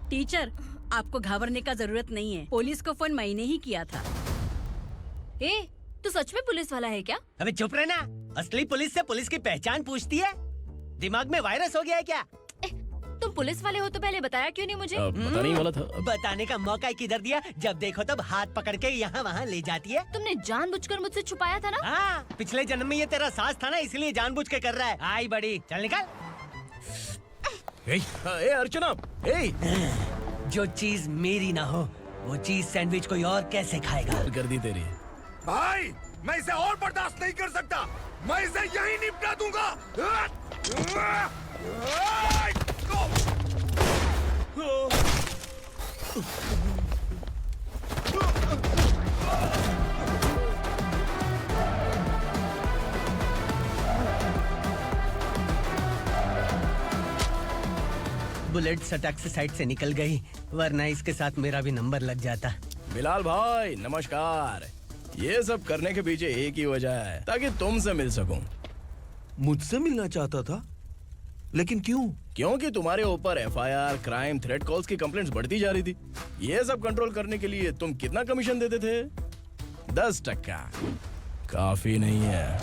Teacher, आपको घबराने का जरूरत नहीं है। पुलिस को फोन मैंने ही किया था। ए, तू सच में पुलिस वाला है क्या? अबे चुप रहना। असली पुलिस से पुलिस की पहचान पूछती है? दिमाग में वायरस हो गया है क्या? तुम पुलिस वाले हो तो पहले बताया क्यों नहीं मुझे? बताने ही वाला था। बताने का मौका किधर दिया? जब देखो तब हाथ पकड़ के यहाँ वहाँ ले जाती है। तुमने जानबूझकर मुझसे छुपाया था ना? हाँ, पिछले जन्म में ये तेरा सास था ना, इसलिए जानबूझ के कर रहा है। आई बड़ी, चल निकल। ए अर्चना, जो चीज मेरी ना हो वो चीज सैंडविच कोई और कैसे खाएगा? कर दी तेरी। भाई, मैं इसे और बर्दाश्त नहीं कर सकता। मैं इसे यहीं निपटा दूंगा। बुलेट सटक से साइड से निकल गई, वरना इसके साथ मेरा भी नंबर लग जाता। बिलाल भाई नमस्कार। ये सब करने के पीछे एक ही वजह है, ताकि तुमसे मिल सकूं। मुझसे मिलना चाहता था, लेकिन क्यों? क्योंकि तुम्हारे ऊपर एफआईआर, क्राइम, थ्रेट कॉल्स की कंप्लेंट्स बढ़ती जा रही थी। ये सब कंट्रोल करने के लिए तुम कितना कमीशन देते थे? 10%। काफी नहीं है,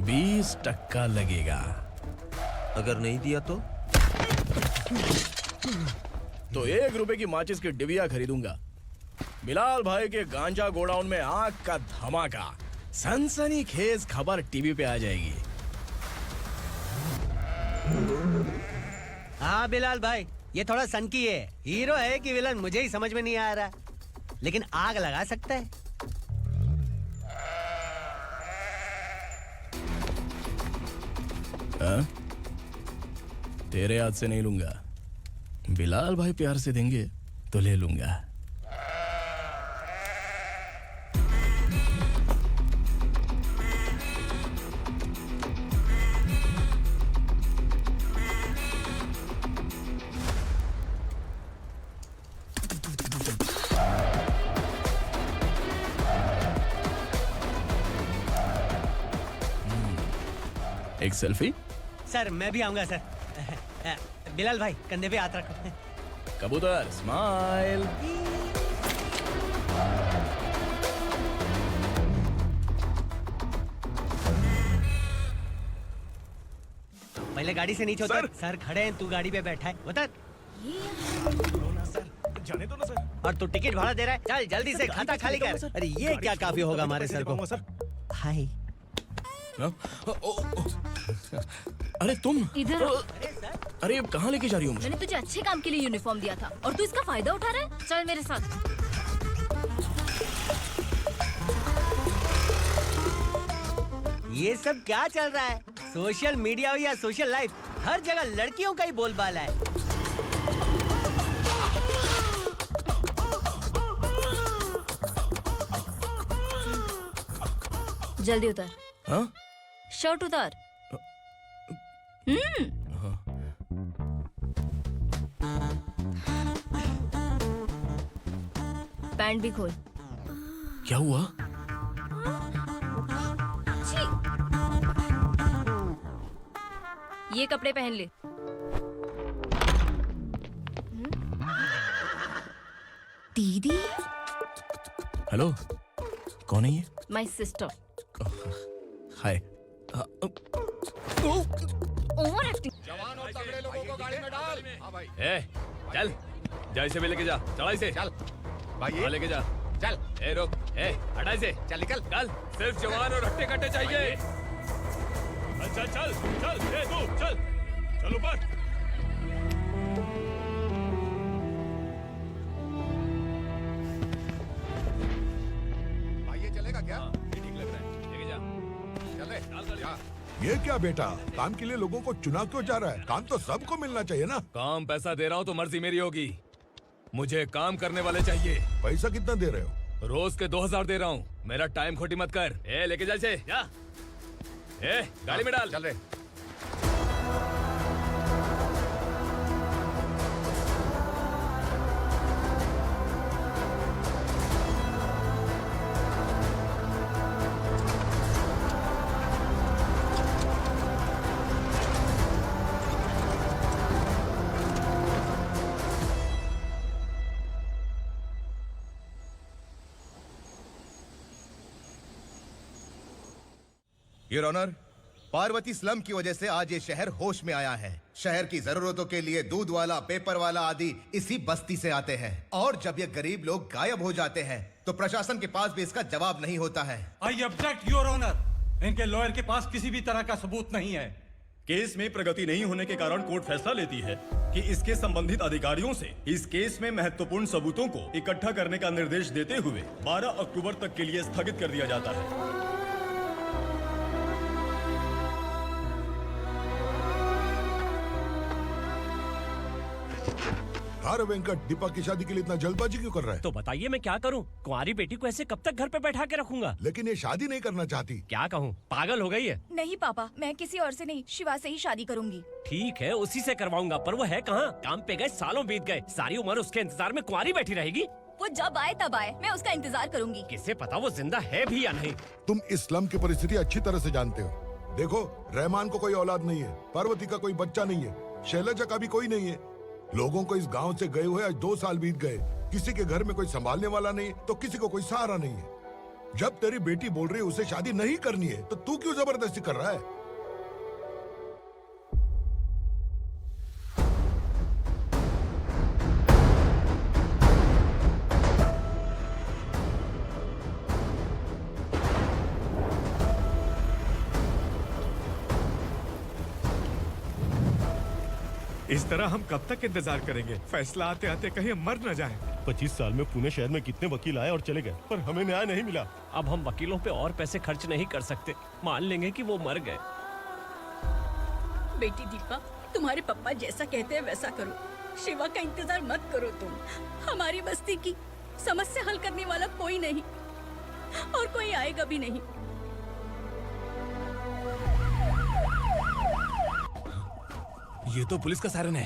20% लगेगा। अगर नहीं दिया तो 1 रुपए की माचिस की डिबिया खरीदूंगा। बिलाल भाई के गांजा गोडाउन में आग का धमाका, सनसनीखेज खबर टीवी पे आ जाएगी। हाँ बिलाल भाई, ये थोड़ा सनकी है। हीरो है कि विलन मुझे ही समझ में नहीं आ रहा, लेकिन आग लगा सकता है। तेरे हाथ से नहीं लूंगा, बिलाल भाई प्यार से देंगे तो ले लूंगा। एक सेल्फी? सर मैं भी आऊंगा सर। बिलाल भाई कंधे पे हाथ रखो। कबूतर स्माइल। पहले गाड़ी से नीचे उतर। सर खड़े हैं, तू गाड़ी पे बैठा है, उतर। जाने दो ना सर। और तू टिकट भाड़ा दे रहा है, चल जल्दी से खाता खाली कर। अरे ये क्या काफी होगा हमारे सर को। हाय। अरे तुम इधर। अरे कहाँ लेके जा रही हो मुझे? मैंने तुझे अच्छे काम के लिए यूनिफॉर्म दिया था और तू इसका फायदा उठा रहा है। चल मेरे साथ। ये सब क्या चल रहा है? सोशल मीडिया हो या सोशल लाइफ, हर जगह लड़कियों का ही बोलबाला है। जल्दी उतर। हाँ? शर्ट उतार। पैंट भी खोल। क्या हुआ? छी। ये कपड़े पहन ले। दीदी। हेलो, कौन है ये? My sister. Hi. Over acting. जवान और तगड़े लोगों को गाड़ी में डाल। हाँ भाई। चल, जा इसे भी लेके जा, चला इसे। चल भाई, हाँ, लेके जा। चल। हटा इसे। चल निकल। चल, सिर्फ जवान और हट्टे कट्टे चाहिए। चल चल चल ए तू चल चल ऊपर भाई ये चलेगा क्या? ये ठीक लग रहा है लेके जा चले डाल गाड़ी में। ये क्या बेटा, काम के लिए लोगों को चुना क्यों जा रहा है? काम तो सबको मिलना चाहिए ना। काम पैसा दे रहा हूँ तो मर्जी मेरी होगी। मुझे काम करने वाले चाहिए। पैसा कितना दे रहे हो? रोज के 2000 दे रहा हूँ। मेरा टाइम खोटी मत कर। ए लेके जा इसे जा। ए गाड़ी में डाल। चल रहे योर ऑनर, पार्वती स्लम की वजह से आज ये शहर होश में आया है। शहर की जरूरतों के लिए दूध वाला, पेपर वाला आदि इसी बस्ती से आते हैं, और जब ये गरीब लोग गायब हो जाते हैं तो प्रशासन के पास भी इसका जवाब नहीं होता है। I object your honour. इनके लॉयर के पास किसी भी तरह का सबूत नहीं है। केस में प्रगति नहीं होने के कारण कोर्ट फैसला लेती है कि इसके संबंधित अधिकारियों से इस केस में महत्वपूर्ण सबूतों को इकट्ठा करने का निर्देश देते हुए 12 अक्टूबर तक के लिए स्थगित कर दिया जाता है। अरे वेंकट, दीपा की शादी के लिए इतना जल्दबाजी क्यों कर रहा है? तो बताइए मैं क्या करूं? कुंवारी बेटी को ऐसे कब तक घर पे बैठा के रखूंगा? लेकिन ये शादी नहीं करना चाहती। क्या कहूं, पागल हो गई है। नहीं पापा, मैं किसी और से नहीं, शिवा से ही शादी करूंगी। ठीक है, उसी से करवाऊंगा, पर वो है कहाँ? काम पे गए, सालों बीत गए, सारी उम्र उसके इंतजार में कुंवारी बैठी रहेगी। वो जब आए तब आए, मैं उसका इंतजार करूंगी। किसे पता वो जिंदा है भी या नहीं। तुम इस्लाम की परिस्थिति अच्छी तरह से जानते हो। देखो, रहमान को कोई औलाद नहीं है, पार्वती का कोई बच्चा नहीं है, शैलजा का भी कोई नहीं है। लोगों को इस गांव से गए हुए आज 2 साल बीत गए। किसी के घर में कोई संभालने वाला नहीं, तो किसी को कोई सहारा नहीं है। जब तेरी बेटी बोल रही है उसे शादी नहीं करनी है, तो तू क्यों जबरदस्ती कर रहा है? इस तरह हम कब तक इंतजार करेंगे? फैसला आते आते कहीं हम मर न जाएं। 25 साल में पुणे शहर में कितने वकील आए और चले गए, पर हमें न्याय नहीं मिला। अब हम वकीलों पे और पैसे खर्च नहीं कर सकते। मान लेंगे कि वो मर गए। बेटी दीपा, तुम्हारे पापा जैसा कहते हैं वैसा करो। शिवा का इंतजार मत करो तुम। हमारी बस्ती की समस्या हल करने वाला कोई नहीं, और कोई आएगा भी नहीं। ये तो पुलिस का सायरन है।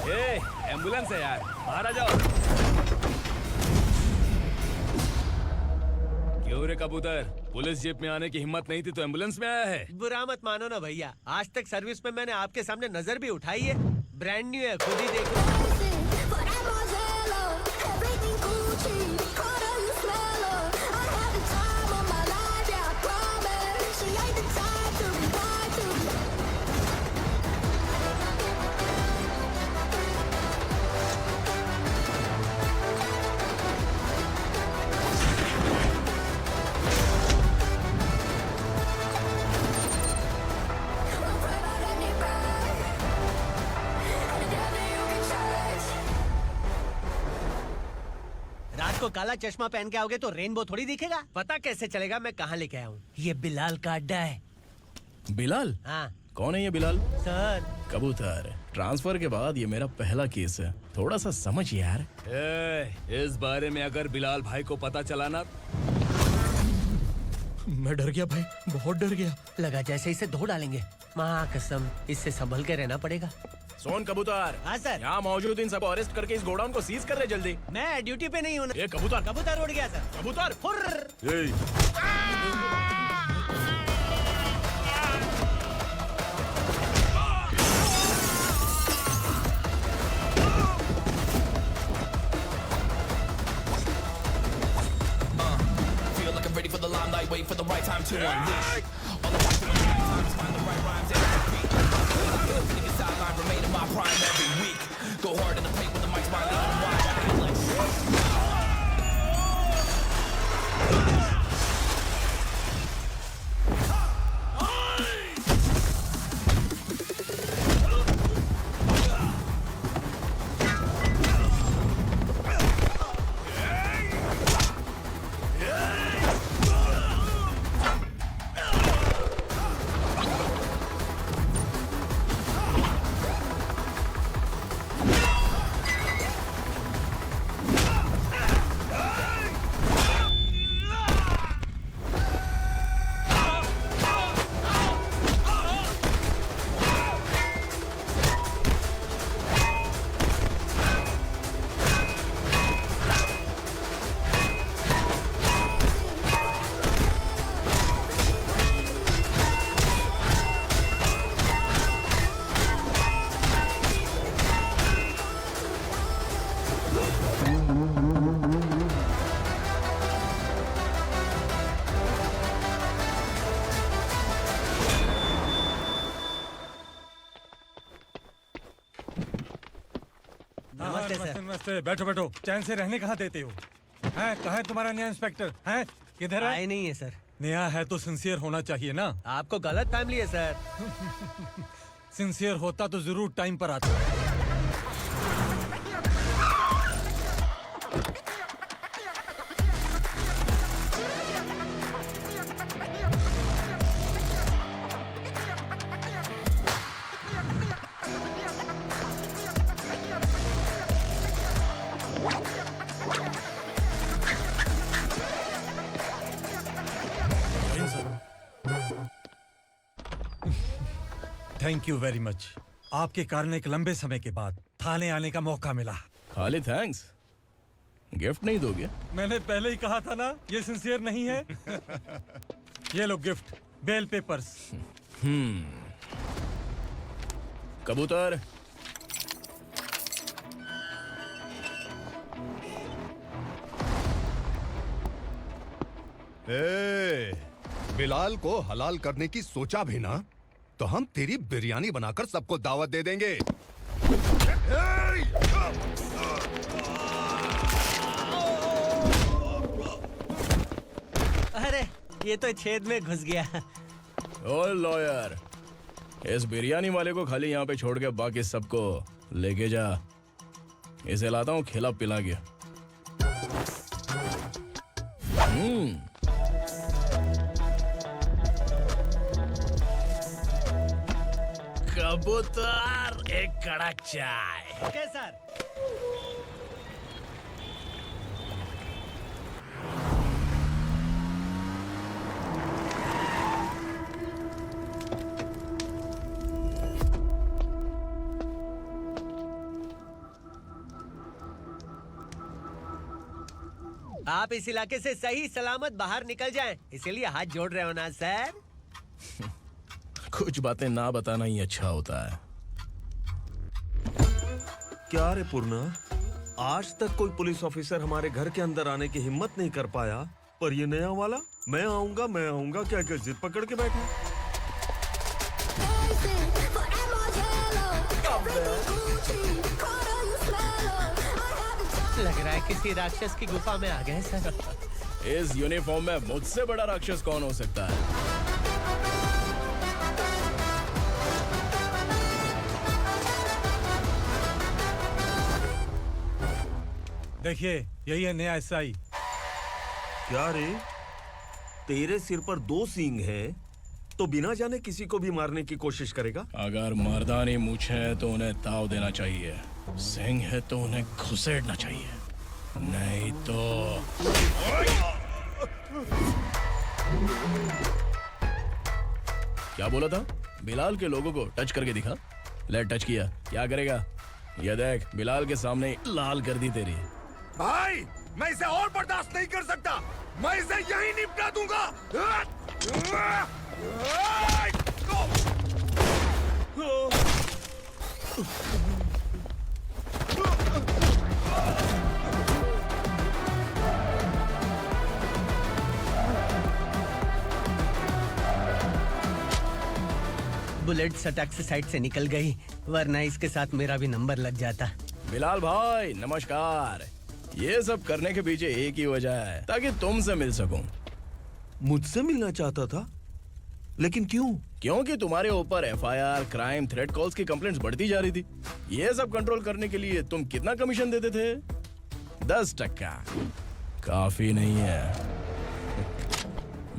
ए, एम्बुलेंस है यार, बाहर आ जाओ। क्यों रे कबूतर, पुलिस जीप में आने की हिम्मत नहीं थी तो एम्बुलेंस में आया है? बुरा मत मानो ना भैया, आज तक सर्विस में मैंने आपके सामने नजर भी उठाई है। ब्रांड न्यू है, खुद ही देखो। रात को काला चश्मा पहन के आओगे तो रेनबो थोड़ी दिखेगा। पता कैसे चलेगा मैं कहाँ लेके आया हूँ? ये बिलाल का अड्डा है। बिलाल? हाँ कौन है ये बिलाल? सर, कबूतर, ट्रांसफर के बाद ये मेरा पहला केस है, थोड़ा सा समझ यार। इस बारे में अगर बिलाल भाई को पता चला ना। मैं डर गया भाई, बहुत डर गया। लगा जैसे इसे धो डालेंगे। माँ कसम, इससे संभल के रहना पड़ेगा। सोन कबूतर। हाँ सर। यहाँ मौजूद इन सबको अरेस्ट करके इस गोडाउन को सीज कर रहे जल्दी। मैं ड्यूटी पे नहीं हूँ। ये कबूतर, कबूतर उड़ गया सर। कबूतर। Feel like I'm ready for the limelight, wait for the right time to unleash. All I want to do is find the right rhymes and beat. Niggas sideline, remain in my prime every week. Go go hard in the paint with the mic's my leading wide. I feel like नमस्ते, बैठो बैठो। चैन से रहने कहाँ देते हो? हैं, कहाँ है तुम्हारा नया इंस्पेक्टर? हैं, किधर है? आए नहीं है सर। नया है तो सिंसियर होना चाहिए ना। आपको गलत फैमिली है सर। सिंसियर होता तो जरूर टाइम पर आता। Thank you very much. आपके कारण एक लंबे समय के बाद थाने आने का मौका मिला। खाली थैंक्स, गिफ्ट नहीं दोगे? मैंने पहले ही कहा था ना, ये सिंसियर नहीं है। ये लो गिफ्ट, बेल पेपर्स। कबूतर। बिलाल को हलाल करने की सोचा भी ना, तो हम तेरी बिरयानी बनाकर सबको दावत दे देंगे। अरे ये तो छेद में घुस गया। ओ लॉयर, इस बिरयानी वाले को खाली यहाँ पे छोड़ के बाकी सबको लेके जा। इसे लाता हूँ खिला पिला के। कबूतर, एक कड़क चाय। Okay sir. आप इस इलाके से सही सलामत बाहर निकल जाएं, इसीलिए हाथ जोड़ रहे हो ना सर। कुछ बातें ना बताना ही अच्छा होता है। क्या रे पूर्णा, आज तक कोई पुलिस ऑफिसर हमारे घर के अंदर आने की हिम्मत नहीं कर पाया, पर ये नया वाला मैं आऊंगा क्या क्या जिद पकड़ के बैठा। लग रहा है किसी राक्षस की गुफा में आ गए सर। इस यूनिफॉर्म में मुझसे बड़ा राक्षस कौन हो सकता है? देखिए, यही है नया एसआई। क्या रे, तेरे सिर पर 2 सींग है तो बिना जाने किसी को भी मारने की कोशिश करेगा? अगर मर्दानी मूछें है तो उन्हें ताव देना चाहिए, सिंह है तो उन्हें घुसेड़ना चाहिए, नहीं तो। क्या बोला था? बिलाल के लोगों को टच करके दिखा। ले टच किया, क्या करेगा? ये देख, बिलाल के सामने लाल कर दी तेरी। भाई, मैं इसे और बर्दाश्त नहीं कर सकता। मैं इसे यहीं निपटा दूंगा। बुलेट सटक से साइड से निकल गई, वरना इसके साथ मेरा भी नंबर लग जाता। बिलाल भाई नमस्कार। ये सब करने के पीछे एक ही वजह है, ताकि तुमसे मिल सकूं। मुझसे मिलना चाहता था, लेकिन क्यों? क्योंकि तुम्हारे ऊपर एफआईआर, क्राइम, थ्रेट कॉल्स की कंप्लेंट्स बढ़ती जा रही थी। ये सब कंट्रोल करने के लिए तुम कितना कमीशन देते थे? 10%। काफी नहीं है,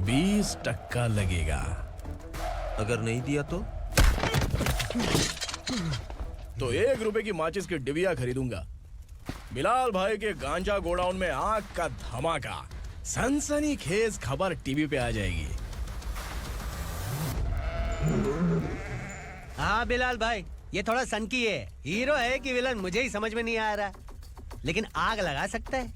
20% लगेगा। अगर नहीं दिया तो 1 रुपए की माचिस की डिबिया खरीदूंगा। बिलाल भाई के गांजा गोडाउन में आग का धमाका, सनसनीखेज खबर टीवी पे आ जाएगी। हाँ बिलाल भाई, ये थोड़ा सनकी है। हीरो है कि विलन मुझे ही समझ में नहीं आ रहा, लेकिन आग लगा सकता है।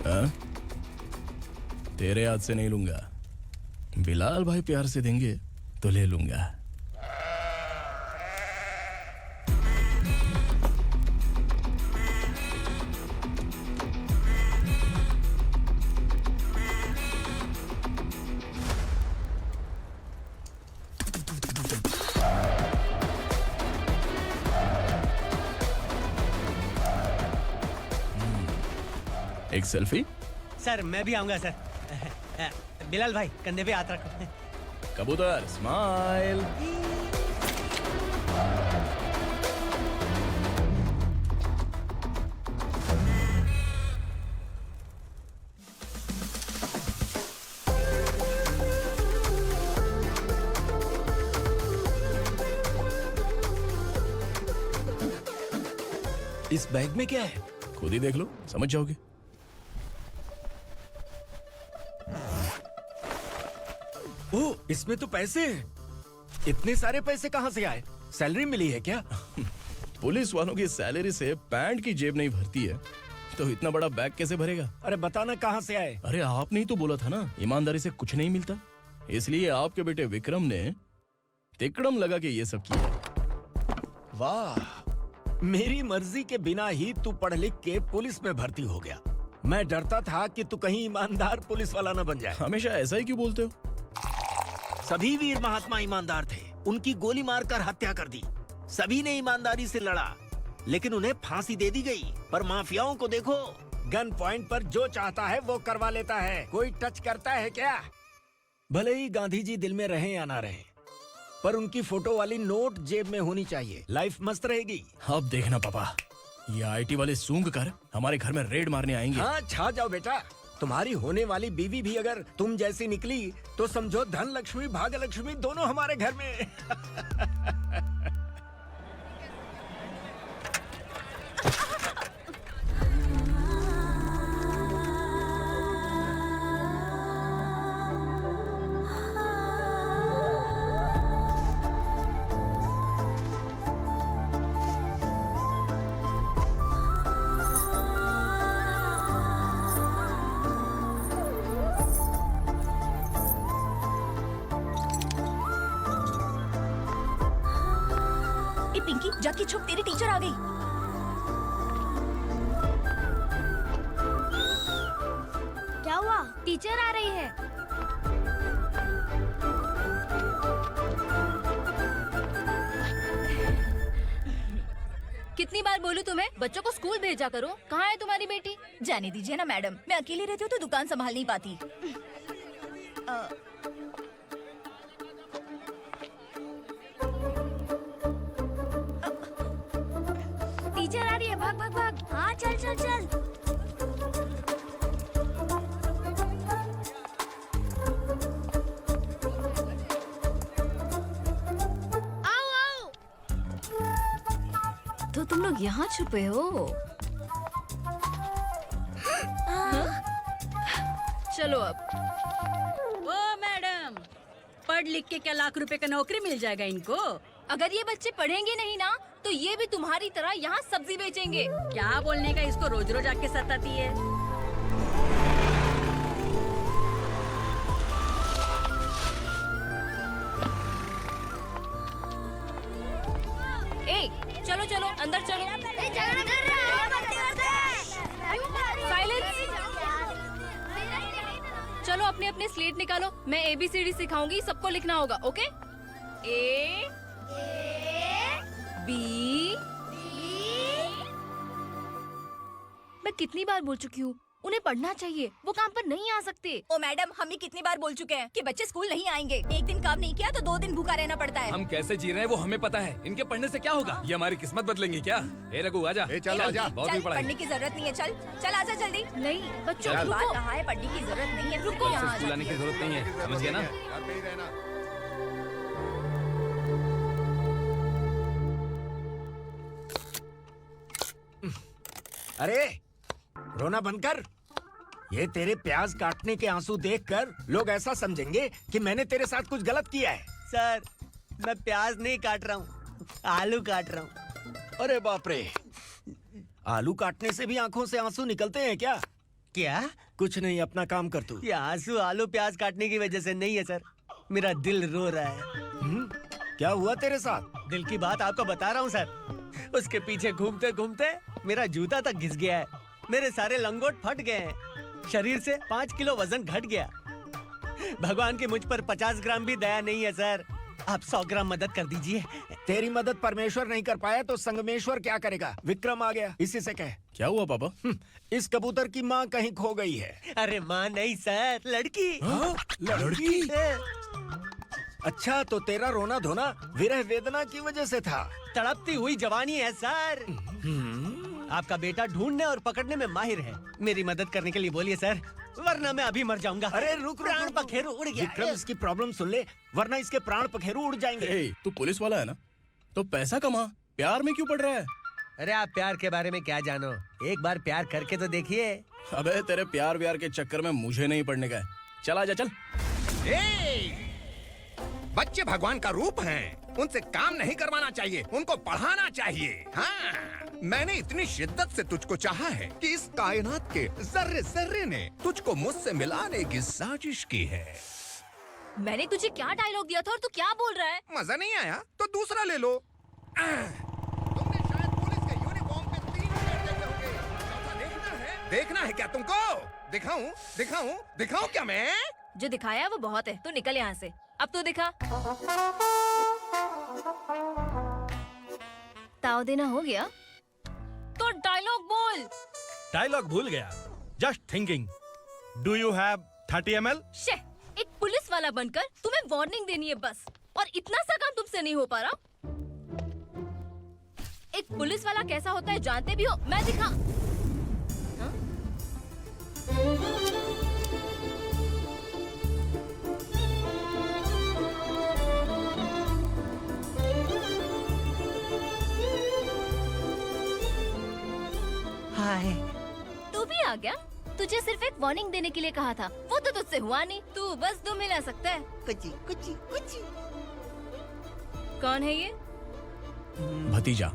हाँ? तेरे हाथ से नहीं लूंगा, बिलाल भाई प्यार से देंगे तो ले लूंगा। एक सेल्फी? सर मैं भी आऊंगा सर। बिलाल भाई कंधे पे हाथ रखो। कबूतर स्माइल। इस बैग में क्या है? खुद ही देख लो, समझ जाओगे। ओह, इसमें तो पैसे हैं। इतने सारे पैसे कहाँ से आए? सैलरी मिली है क्या? पुलिस वालों की सैलरी से पैंट की जेब नहीं भरती है, तो इतना बड़ा बैग कैसे भरेगा? अरे बताना कहाँ से आए? अरे आपने ही तो बोला था ना, ईमानदारी से कुछ नहीं मिलता। इसलिए आपके बेटे विक्रम ने तिकड़म लगा के ये सब किया। वाह, मेरी मर्जी के बिना ही तू पढ़ लिख के पुलिस में भर्ती हो गया। मैं डरता था कि तू कहीं ईमानदार पुलिस वाला न बन जाए। हमेशा ऐसा ही क्यों बोलते हो? सभी वीर महात्मा ईमानदार थे, उनकी गोली मारकर हत्या कर दी। सभी ने ईमानदारी से लड़ा, लेकिन उन्हें फांसी दे दी गई। पर माफियाओं को देखो, गन पॉइंट पर जो चाहता है वो करवा लेता है। कोई टच करता है क्या? भले ही गांधी जी दिल में रहे या ना रहे, पर उनकी फोटो वाली नोट जेब में होनी चाहिए। लाइफ मस्त रहेगी। अब देखना पापा, ये आईटी वाले सूंघ कर हमारे घर में रेड मारने आएंगे। हाँ, छा जाओ बेटा। तुम्हारी होने वाली बीवी भी अगर तुम जैसी निकली तो समझो धन लक्ष्मी भाग्य लक्ष्मी दोनों हमारे घर में। पिंकी जाके छुप, तेरी टीचर आ गई। क्या हुआ? टीचर आ रही है। कितनी बार बोलूं तुम्हें, बच्चों को स्कूल भेजा करो। कहाँ है तुम्हारी बेटी? जाने दीजिए ना मैडम, मैं अकेली रहती हूँ तो दुकान संभाल नहीं पाती। टीचर आ रही है, भाग भाग भाग। हाँ चल चल चल। आओ आओ। तो तुम लोग यहाँ छुपे हो? चलो अब। ओ मैडम, पढ़ लिख के क्या लाख रुपए का नौकरी मिल जाएगा इनको? अगर ये बच्चे पढ़ेंगे नहीं ना, तो ये भी तुम्हारी तरह यहाँ सब्जी बेचेंगे। क्या बोलने का, इसको रोज रोज आके सताती है। ए, चलो चलो अंदर चलो। साइलेंस। चलो अपने अपने स्लेट निकालो, मैं ABCD सिखाऊंगी, सबको लिखना होगा। ओके? A B. मैं कितनी बार बोल चुकी हूँ उन्हें पढ़ना चाहिए, वो काम पर नहीं आ सकते। ओ मैडम, हम ही कितनी बार बोल चुके हैं कि बच्चे स्कूल नहीं आएंगे। एक दिन काम नहीं किया तो 2 दिन भूखा रहना पड़ता है। हम कैसे जी रहे हैं वो हमें पता है। इनके पढ़ने से क्या होगा? ये हमारी किस्मत बदलेंगी क्या? ए रघु आजा। चल आजा। बहुत ही चल, पढ़ाई। पढ़ने की जरूरत नहीं है। चल चल आजा जल्दी। नहीं बच्चों चल। बात रुको। कहा है, पढ़ने की जरूरत नहीं है। रुको से यहाँ स्कूल आने की जरूरत नहीं है, समझ गया ना? घर पे ही रहना। अरे रोना बंद कर। ये तेरे प्याज काटने के आंसू देखकर लोग ऐसा समझेंगे कि मैंने तेरे साथ कुछ गलत किया है। सर, मैं प्याज नहीं काट रहा हूँ, आलू काट रहा हूँ। अरे बाप रे, आलू काटने से भी आंखों से आंसू निकलते हैं क्या? क्या? कुछ नहीं, अपना काम कर तू। ये आंसू आलू प्याज काटने की वजह से नहीं है सर, मेरा दिल रो रहा है। क्या हुआ तेरे साथ? दिल की बात आपको बता रहा हूँ सर। उसके पीछे घूमते घूमते मेरा जूता तक घिस गया है, मेरे सारे लंगोट फट गए हैं, शरीर से 5 किलो वजन घट गया। भगवान की मुझ पर 50 ग्राम भी दया नहीं है सर, आप 100 ग्राम मदद कर दीजिए। तेरी मदद परमेश्वर नहीं कर पाया तो संगमेश्वर क्या करेगा? विक्रम आ गया, इसी से कह। क्या हुआ पापा? इस कबूतर की माँ कहीं खो गई है। अरे माँ नहीं सर, लड़की। लड़की? अच्छा, तो तेरा रोना धोना विरह वेदना की वजह से था। तड़पती हुई जवानी है सर। आपका बेटा ढूंढने और पकड़ने में माहिर है, मेरी मदद करने के लिए बोलिए सर, वरना मैं अभी मर जाऊंगा। अरे रुक, प्राण पखेरु उड़ गया। विक्रम, इसकी प्रॉब्लम सुन ले, वरना इसके प्राण पखेरु उड़ जाएंगे। ए, तू पुलिस वाला है ना, तो पैसा कमा, प्यार में क्यों पड़ रहा है? अरे आप प्यार के बारे में क्या जानो, एक बार प्यार करके तो देखिए। अबे तेरे प्यार व्यार के चक्कर में मुझे नहीं पड़ने का है। चल आजा चल। बच्चे भगवान का रूप हैं, उनसे काम नहीं करवाना चाहिए, उनको पढ़ाना चाहिए। हाँ, मैंने इतनी शिद्दत से तुझको चाहा है कि इस कायनात के जर्रे जर्रे ने तुझको मुझसे मिलाने की साजिश की है। मैंने तुझे क्या डायलॉग दिया था और तू क्या बोल रहा है? मजा नहीं आया तो दूसरा ले लो। तुमने शायद पुलिस के यूनिफॉर्म पे 3 शेर देखे होंगे। चौथा देखना है क्या तुमको? दिखाऊं दिखाऊं दिखाऊं क्या मैं? जो दिखाया वो बहुत है, तू निकल यहाँ से। अब तो दिखा। ताव देना हो गया तो डायलॉग बोल। डायलॉग भूल गया। Just thinking, do you have 30 ml? शे, एक पुलिस वाला बनकर तुम्हें वार्निंग देनी है बस, और इतना सा काम तुमसे नहीं हो पा रहा। एक पुलिस वाला कैसा होता है जानते भी हो? मैं दिखा। हाँ? हाय। तू भी आ गया? तुझे सिर्फ एक वार्निंग देने के लिए कहा था, वो तो तुझसे हुआ नहीं। तू बस 2 मिला सकता है। कुची कुची कुची। कौन है ये? भतीजा।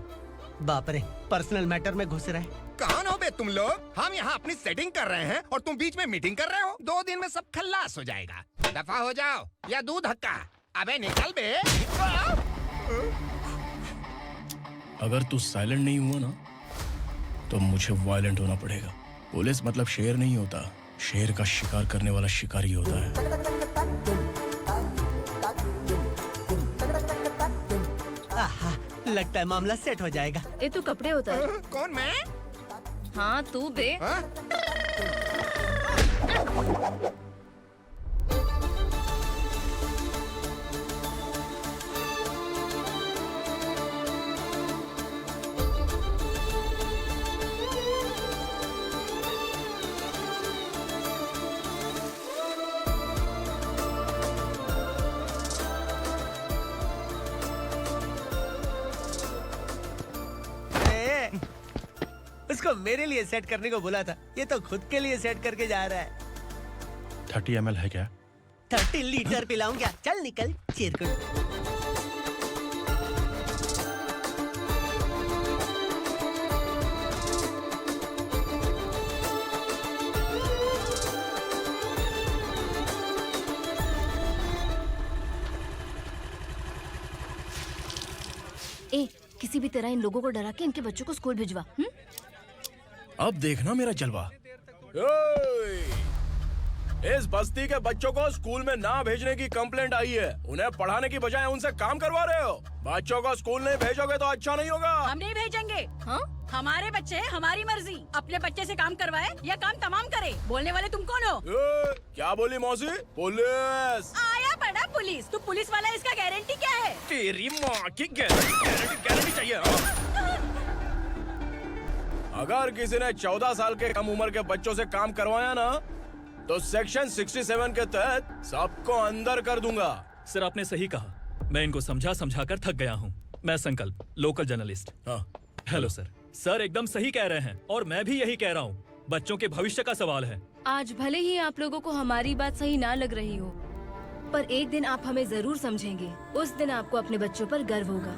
बाप रे, पर्सनल मैटर में घुस रहे। कौन हो बे तुम लोग? हम यहाँ अपनी सेटिंग कर रहे हैं और तुम बीच में मीटिंग कर रहे हो। 2 दिन में सब खल्लास हो जाएगा। दफा हो जाओ या दूध हक्का। अबे निकल बे। अगर तू साइलेंट नहीं हुआ ना तो मुझे वायलेंट होना पड़ेगा। पुलिस मतलब शेर नहीं होता, शेर का शिकार करने वाला शिकारी होता है। आहा, लगता है मामला सेट हो जाएगा। ये तू कपड़े उतार। कौन मैं? हाँ तू बे। हाँ? उसको मेरे लिए सेट करने को बोला था, ये तो खुद के लिए सेट करके जा रहा है। 30 ml है क्या? 30 लीटर पिलाऊं क्या? चल निकल चिरकुट। ए, किसी भी तरह इन लोगों को डरा के इनके बच्चों को स्कूल भिजवा। अब देखना मेरा जलवा। इस बस्ती के बच्चों को स्कूल में ना भेजने की कंप्लेंट आई है। उन्हें पढ़ाने की बजाय उनसे काम करवा रहे हो। बच्चों को स्कूल नहीं भेजोगे तो अच्छा नहीं होगा। हम नहीं भेजेंगे। हाँ? हमारे बच्चे हमारी मर्जी। अपने बच्चे से काम करवाए या काम तमाम करे। बोलने वाले तुम कौन हो? क्या बोली मौसी? पुलिस आया बड़ा पुलिस। तू पुलिस वाला, इसका गारंटी क्या है? तेरी माँ की गारंटी चाहिए। अगर किसी ने 14 साल के कम उम्र के बच्चों से काम करवाया ना, तो सेक्शन 67 के तहत सबको अंदर कर दूंगा। सर आपने सही कहा। मैं इनको समझा कर थक गया हूँ। मैं संकल्प, लोकल जर्नलिस्ट। हाँ। Hello sir. सर एकदम सही कह रहे हैं और मैं भी यही कह रहा हूँ। बच्चों के भविष्य का सवाल है। आज भले ही आप लोगों को हमारी बात सही ना लग रही हो, पर एक दिन आप हमें जरूर समझेंगे। उस दिन आपको अपने बच्चों पर गर्व होगा।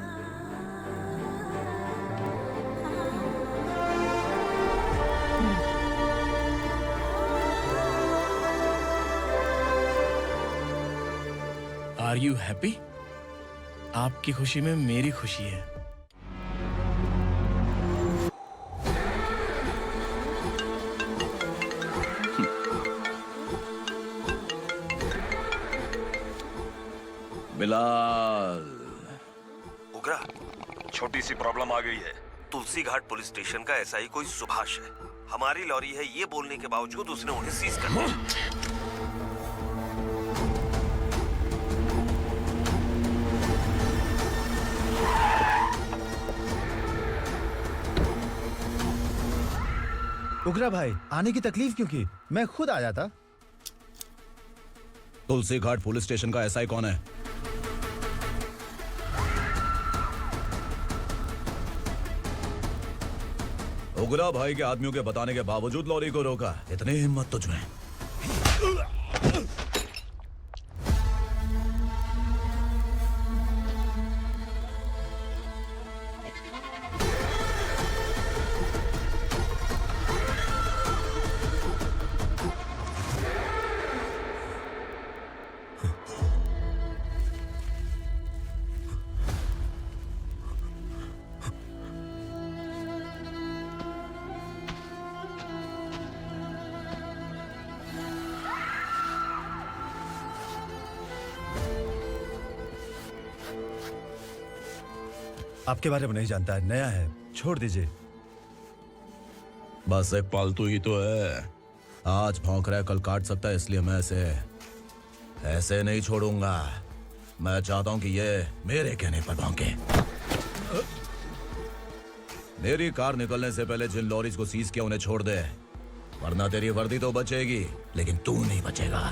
Are you happy? आपकी खुशी में मेरी खुशी है। बिलाल। उगरा, छोटी सी प्रॉब्लम आ गई है। तुलसी घाट पुलिस स्टेशन का एसआई कोई सुभाष है। हमारी लॉरी है ये बोलने के बावजूद उसने उन्हें सीज कर दिया। उगरा भाई, आने की तकलीफ क्यों की? मैं खुद आ जाता। तुलसी घाट पुलिस स्टेशन का एसआई कौन है? उगरा भाई के आदमियों के बताने के बावजूद लॉरी को रोका। इतनी हिम्मत तुझमें? आपके बारे में नहीं जानता है, नया है, छोड़ दीजिए। बस एक पालतू ही तो है। आज भौंक रहा है, कल काट सकता है, इसलिए मैं ऐसे नहीं छोड़ूंगा। मैं चाहता हूं कि ये मेरे कहने पर भौंके। मेरी कार निकलने से पहले जिन लॉरीज को सीज किया उन्हें छोड़ दे, वरना तेरी वर्दी तो बचेगी लेकिन तू नहीं बचेगा।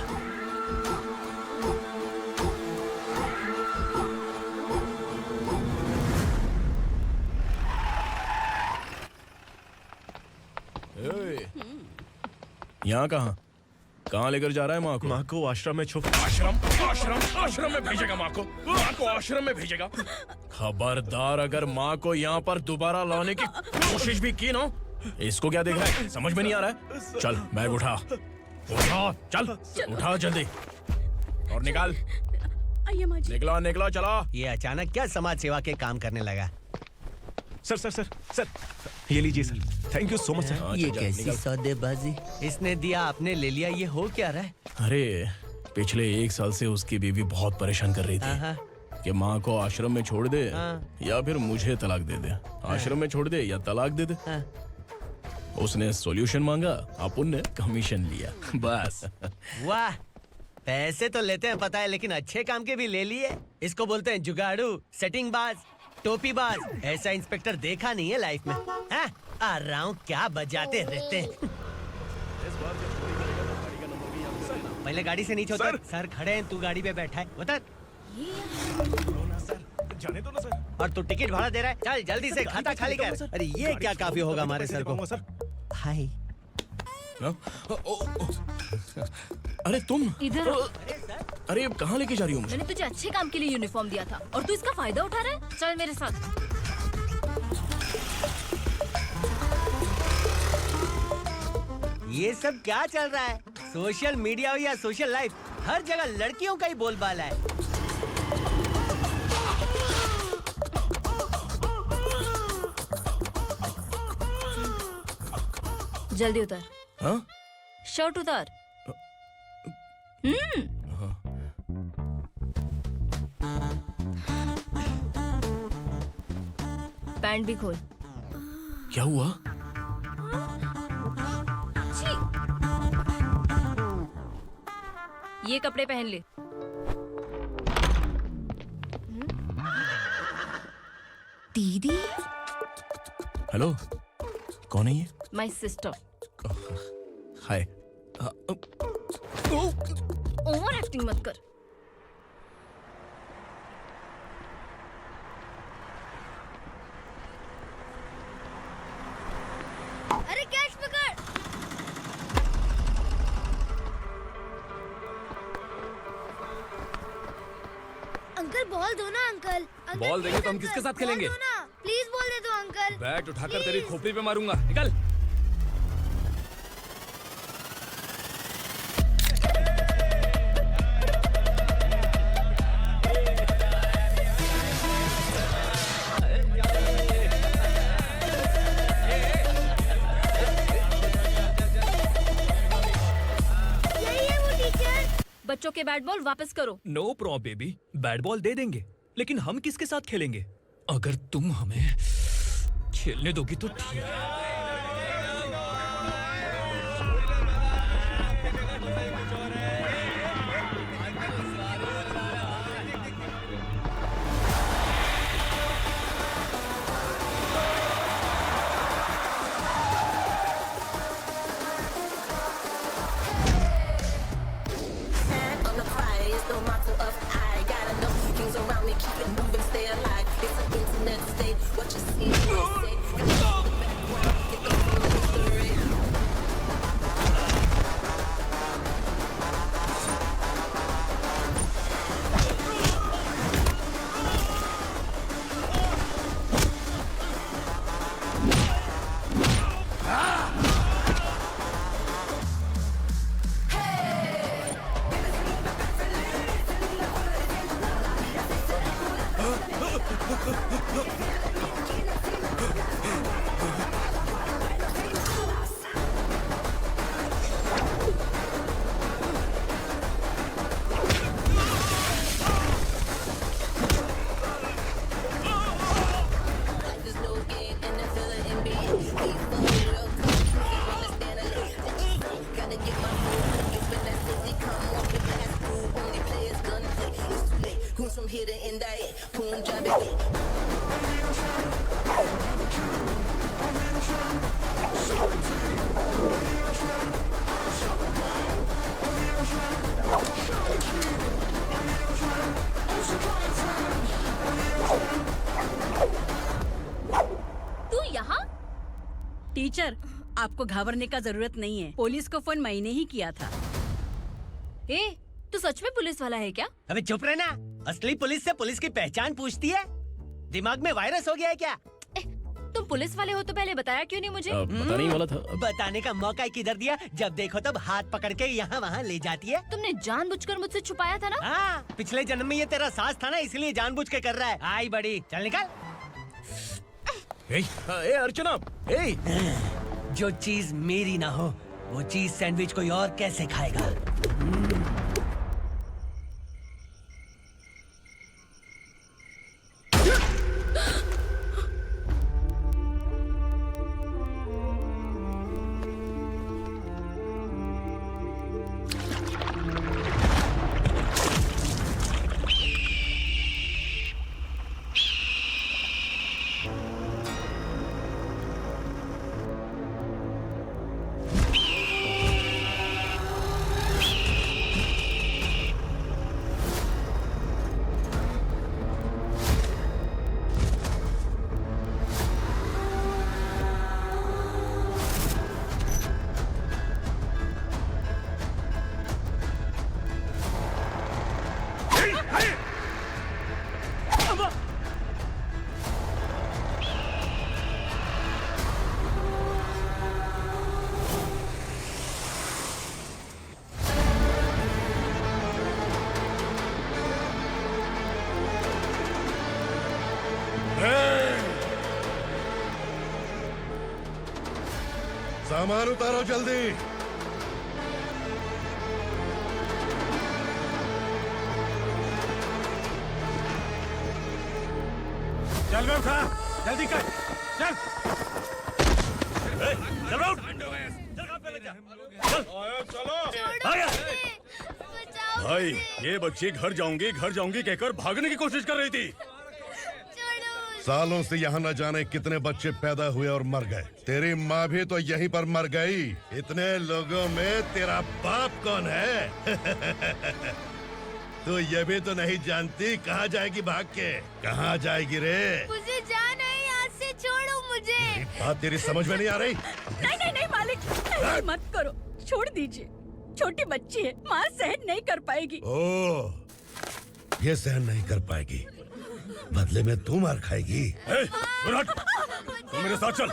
यहाँ कहाँ लेकर जा रहा है माँ को? माँ को आश्रम में आश्रम में भेजेगा माँ को आश्रम में भेजेगा। खबरदार, अगर माँ को यहाँ पर दोबारा लाने की कोशिश भी की ना, इसको क्या देख रहा है? समझ में नहीं आ रहा है? चल बैग उठा, चल उठा जल्दी और निकाल। निकला चला। ये अचानक क्या समाज सेवा के काम करने लगा? सर ये लीजिए sir. Thank you so much sir. ये कैसी सौदेबाजी? इसने दिया, आपने ले लिया, ये हो क्या रहा है? अरे पिछले 1 साल से उसकी बीवी बहुत परेशान कर रही थी कि माँ को आश्रम में छोड़ दे या फिर मुझे तलाक दे दे। आश्रम में छोड़ दे या तलाक दे दे। उसने सॉल्यूशन मांगा, अपन ने कमीशन लिया, बस। वाह, पैसे तो लेते हैं पता है, लेकिन अच्छे काम के भी ले लिए। इसको बोलते हैं जुगाड़ू, सेटिंग बाज, टोपी बाज। ऐसा इंस्पेक्टर देखा नहीं है लाइफ में। हाँ? आ रहा हूँ, क्या बजाते रहते हैं। पहले गाड़ी से नीचे उतर। सर खड़े हैं, तू गाड़ी पे बैठा है, उतर। जाने दो ना सर। और तू टिकट भाड़ा दे रहा है? चल जल्दी से खाता खाली कर। अरे ये क्या काफी होगा हमारे सर को। हाय। अरे तुम इधर आओ। अरे कहाँ लेके जा रही हो मुझे? मैंने तुझे अच्छे काम के लिए यूनिफॉर्म दिया था और तू इसका फायदा उठा रहा है। चल मेरे साथ। ये सब क्या चल रहा है? सोशल मीडिया हो या सोशल लाइफ, हर जगह लड़कियों का ही बोलबाला है। जल्दी उतर। हाँ? शर्ट उतार। पैंट भी खोल। क्या हुआ? ये कपड़े पहन ले। दीदी, हेलो, कौन है ये? My sister. Hi. Over acting मत कर। अरे कैच पकड़। अंकल बॉल दो ना अंकल। बॉल देंगे तो हम किसके साथ खेलेंगे? प्लीज बॉल दे दो अंकल। बैट उठाकर तेरी खोपड़ी पे मारूंगा, निकल। बच्चों के बैट बॉल वापस करो। No problem baby, bat ball दे देंगे, लेकिन हम किसके साथ खेलेंगे? अगर तुम हमें खेलने दोगी तो ठीक है। टीचर, आपको घबराने का जरूरत नहीं है। पुलिस को फोन मैंने ही किया था। ए, तू सच में पुलिस वाला है क्या? अबे चुप रहना। असली पुलिस से पुलिस की पहचान पूछती है? दिमाग में वायरस हो गया है क्या? तुम पुलिस वाले हो तो पहले बताया क्यों नहीं मुझे? बताने ही वाला था। बताने का मौका किधर दिया? जब देखो तब हाथ पकड़ के यहाँ वहाँ ले जाती है। तुमने जानबूझकर मुझसे छुपाया था ना? हाँ, पिछले जन्म में ये तेरा सास था ना, इसलिए जानबूझ के कर रहा है। आई बड़ी, चल निकल। ए अर्चना, जो चीज मेरी ना हो वो चीज सैंडविच कोई और कैसे खाएगा? सामान उतारो जल्दी। चल बे उठा, जल्दी कर, चल। चल राउंड, भाई ये बच्ची घर जाऊंगी कहकर भागने की कोशिश कर रही थी। सालों से यहाँ न जाने कितने बच्चे पैदा हुए और मर गए। तेरी माँ भी तो यहीं पर मर गई। इतने लोगों में तेरा बाप कौन है? तू ये भी तो नहीं जानती कहाँ जाएगी भाग के? कहाँ जाएगी रे? मुझे जाना है यहाँ से, छोड़ो मुझे। बात तेरी समझ में नहीं आ रही? नहीं नहीं नहीं मालिक, ऐसे मत करो, छोड़ दीजिए। छोटी बच्ची है, माँ सहन नहीं कर पाएगी। ओह, ये सहन नहीं कर पाएगी, बदले में तू मार खाएगी। तू मेरे साथ चल।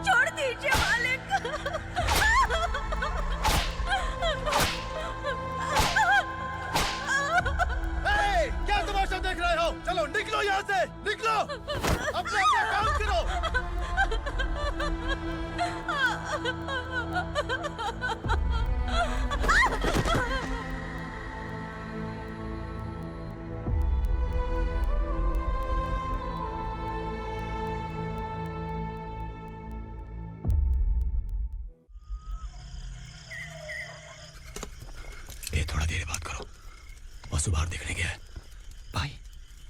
छोड़ दीजिए मालिक। क्या तमाशा देख रहे हो? चलो निकलो यहाँ से, निकलो। अपना काम करो। ए, थोड़ा देर बात करो। वसु बाहर देखने गया है। भाई,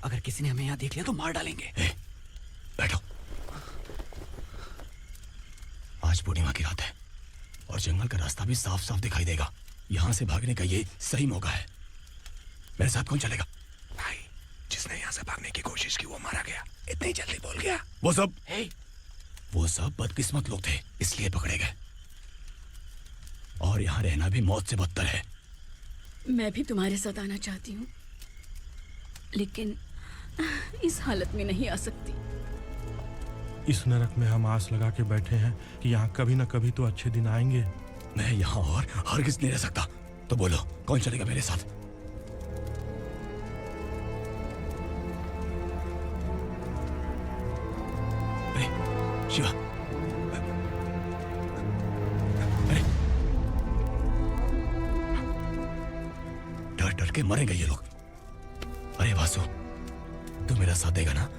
अगर किसी ने हमें यहाँ देख लिया तो मार डालेंगे। ए, बैठो। आज पूर्णिमा की रात है और जंगल का रास्ता भी साफ साफ दिखाई देगा। यहाँ से भागने का ये सही मौका है। मेरे साथ कौन चलेगा? भाई, जिसने यहाँ से भागने की कोशिश की वो मारा गया। इतनी जल्दी बोल गया। वो सब बदकिस्मत लोग थे, इसलिए पकड़े गए। और यहाँ रहना भी मौत से बदतर है। मैं भी तुम्हारे साथ आना चाहती हूँ, लेकिन इस हालत में नहीं आ सकती। इस नरक में हम आस लगा के बैठे हैं कि यहाँ कभी न कभी तो अच्छे दिन आएंगे। मैं यहाँ और हरगिज़ नहीं रह सकता। तो बोलो, कौन चलेगा मेरे साथ? अरे शिवा, अरे डर डर के मरेंगे ये लोग। अरे वासु, तू मेरा साथ देगा ना?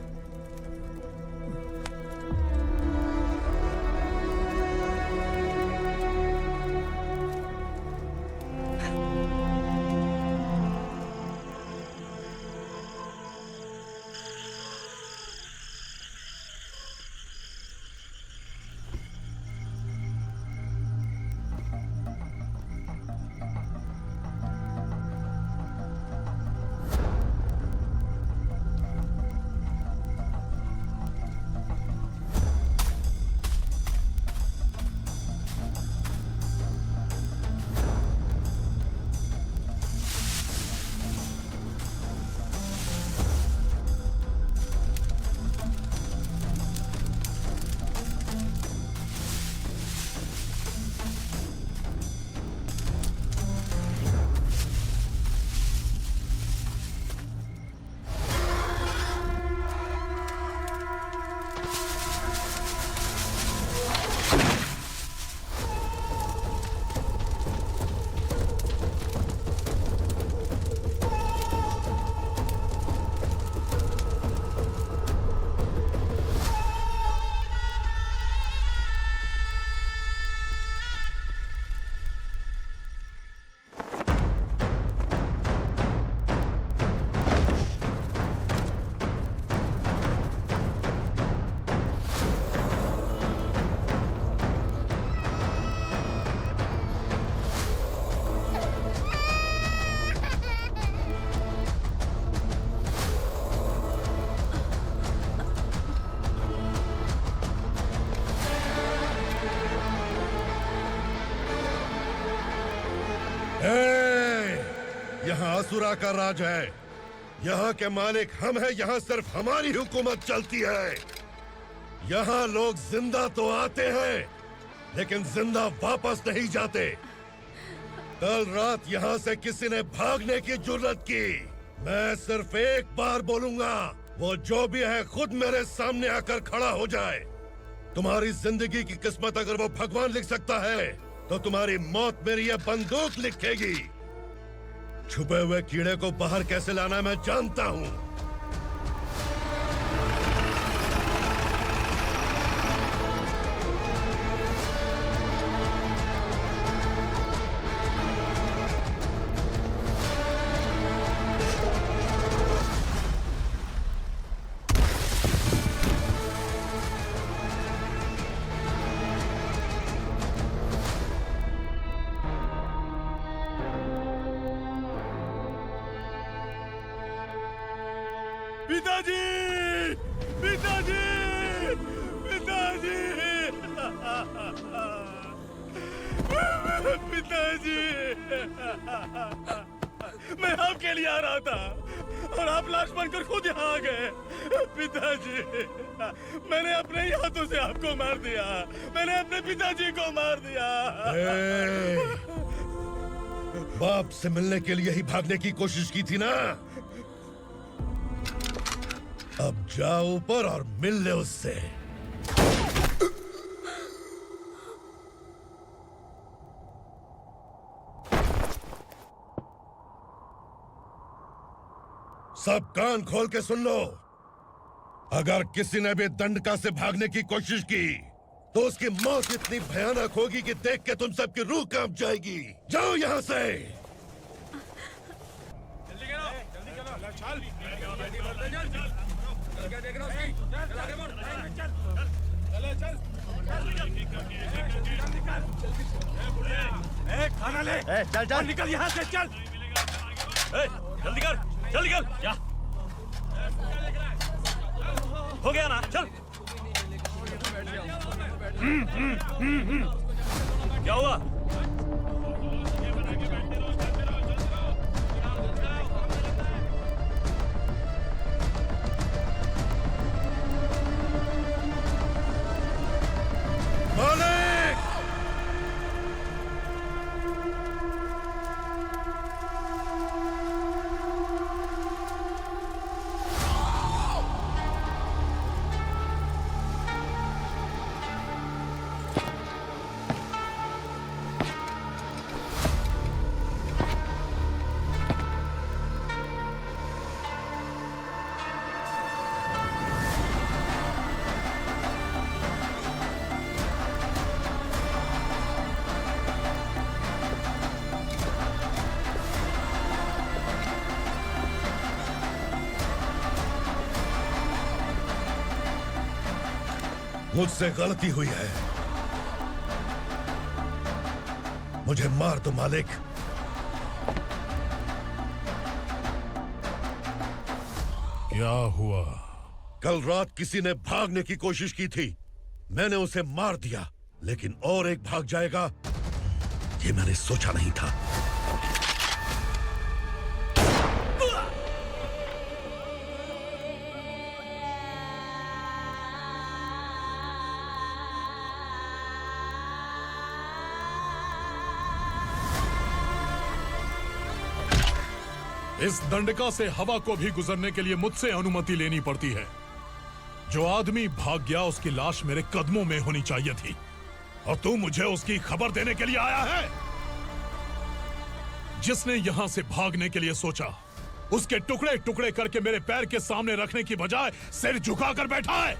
यहाँ असुरा का राज है। यहाँ के मालिक हम हैं। यहाँ सिर्फ हमारी हुकूमत चलती है। यहाँ लोग जिंदा तो आते हैं, लेकिन जिंदा वापस नहीं जाते। कल रात यहाँ से किसी ने भागने की जुर्रत की, मैं सिर्फ एक बार बोलूंगा, वो जो भी है खुद मेरे सामने आकर खड़ा हो जाए। तुम्हारी जिंदगी की किस्मत अगर वो भगवान लिख सकता है तो तुम्हारी मौत मेरी ये बंदूक लिखेगी। छुपे हुए कीड़े को बाहर कैसे लाना मैं जानता हूँ। पिताजी, पिताजी, पिताजी, पिताजी, मैं आपके लिए आ रहा था और आप लाश बनकर खुद यहाँ आ गए। पिताजी, मैंने अपने ही हाथों से आपको मार दिया। मैंने अपने पिताजी को मार दिया। बाप से मिलने के लिए ही भागने की कोशिश की थी ना। अब जाओ ऊपर और मिल ले उससे। सब कान खोल के सुन लो। अगर किसी ने भी दंडका से भागने की कोशिश की तो उसकी मौत इतनी भयानक होगी कि देख के तुम सबकी रूह कांप जाएगी। जाओ यहाँ से। खाना ले। चल चल निकल यहाँ से, चल। जल्दी कर, जल्दी कर, जा। हो गया ना, चल। क्या हुआ? मालिक! मुझसे गलती हुई है। मुझे मार दो मालिक। क्या हुआ? कल रात किसी ने भागने की कोशिश की थी। मैंने उसे मार दिया, लेकिन और एक भाग जाएगा ये मैंने सोचा नहीं था। इस दंडका से हवा को भी गुजरने के लिए मुझसे अनुमति लेनी पड़ती है। जो आदमी भाग गया उसकी लाश मेरे कदमों में होनी चाहिए थी, और तू मुझे उसकी खबर देने के लिए आया है। जिसने यहां से भागने के लिए सोचा उसके टुकड़े टुकड़े करके मेरे पैर के सामने रखने की बजाय सिर झुकाकर बैठा है।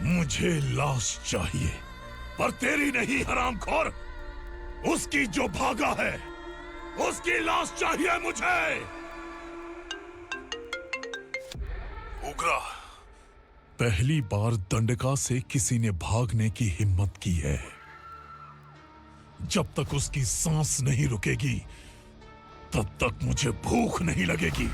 मुझे लाश चाहिए, पर तेरी नहीं हरामखोर। उसकी जो भागा है उसकी लाश चाहिए मुझे। उग्रा, पहली बार दंडका से किसी ने भागने की हिम्मत की है। जब तक उसकी सांस नहीं रुकेगी तब तक मुझे भूख नहीं लगेगी।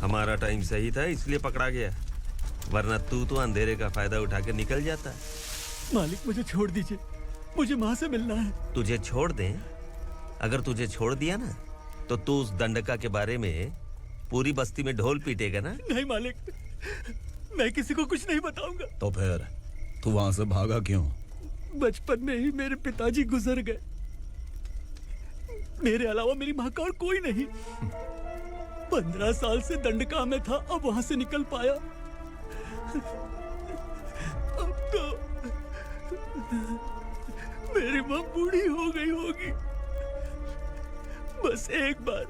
हमारा टाइम सही था इसलिए पकड़ा गया, वरना तू तो अंधेरे का फायदा उठा के निकल जाता। मालिक मुझे छोड़ दीजिए, मुझे माँ से मिलना है। तुझे छोड़ दें? अगर तुझे छोड़ दिया ना तो तू उस दंडका के बारे में पूरी बस्ती में ढोल पीटेगा ना। नहीं मालिक, मैं किसी को कुछ नहीं बताऊंगा। तो फिर तू वहां से भागा क्यों? बचपन में ही मेरे पिताजी गुजर गए, मेरे अलावा मेरी माँ का और कोई नहीं। 15 साल से दंडका में था, अब वहां से निकल पाया। अब तो मेरी माँ बूढ़ी हो गई होगी। बस एक बार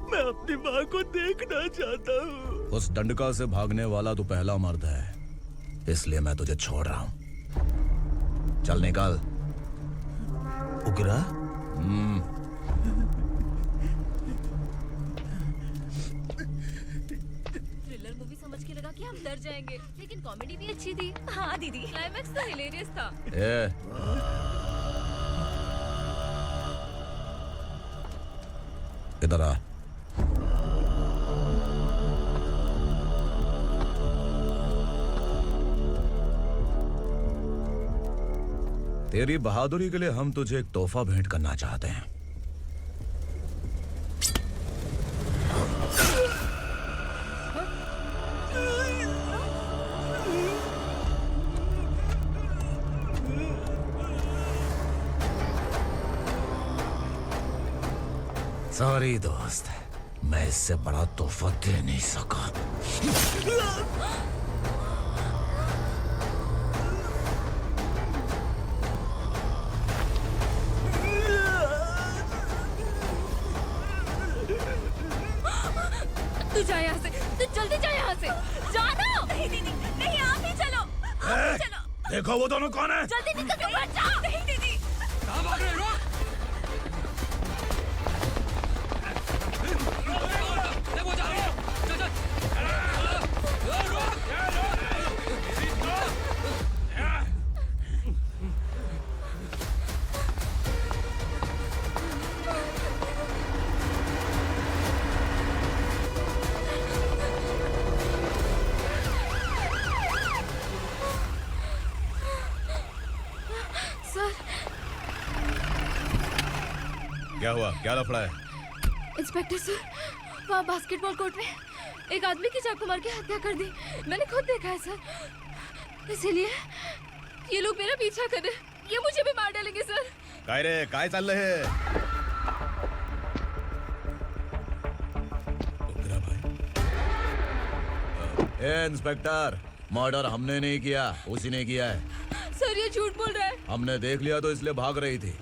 मैं अपनी माँ को देखना चाहता हूँ। उस दंडका से भागने वाला तू पहला मर्द है, इसलिए मैं तुझे छोड़ रहा हूँ। चल निकल। उग्रा? थ्रिलर मूवी समझ के लगा कि हम डर जाएंगे, लेकिन कॉमेडी भी अच्छी थी। हाँ दीदी, क्लाइमैक्स तो हिलेरियस था। इधर आ। तेरी बहादुरी के लिए हम तुझे एक तोहफा भेंट करना चाहते हैं। सॉरी दोस्त, मैं इससे बड़ा तोहफा दे नहीं सका। तू जा यहाँ से, तू जल्दी जा यहाँ से। जाना। नहीं दीदी, नहीं, आप ही चलो, आप ही चलो। देखो वो दोनों कौन है? जल्दी निकल के मत जाओ। नहीं दीदी। कहाँ भाग रहे हो? क्या हुआ? क्या लफड़ा है? इंस्पेक्टर सर, वहाँ बास्केटबॉल कोर्ट में एक आदमी की चाकू मार के हत्या कर दी। मैंने खुद देखा है सर, इसीलिए ये लोग मेरा पीछा कर रहे हैं। ये मुझे भी मार डालेंगे सर। काय रे, काय चाललंय हे? ए इंस्पेक्टर, मर्डर हमने नहीं किया, उसी ने किया है। सर ये झूठ बोल रहा है। हमने देख लिया तो इसलिए भाग रही थी।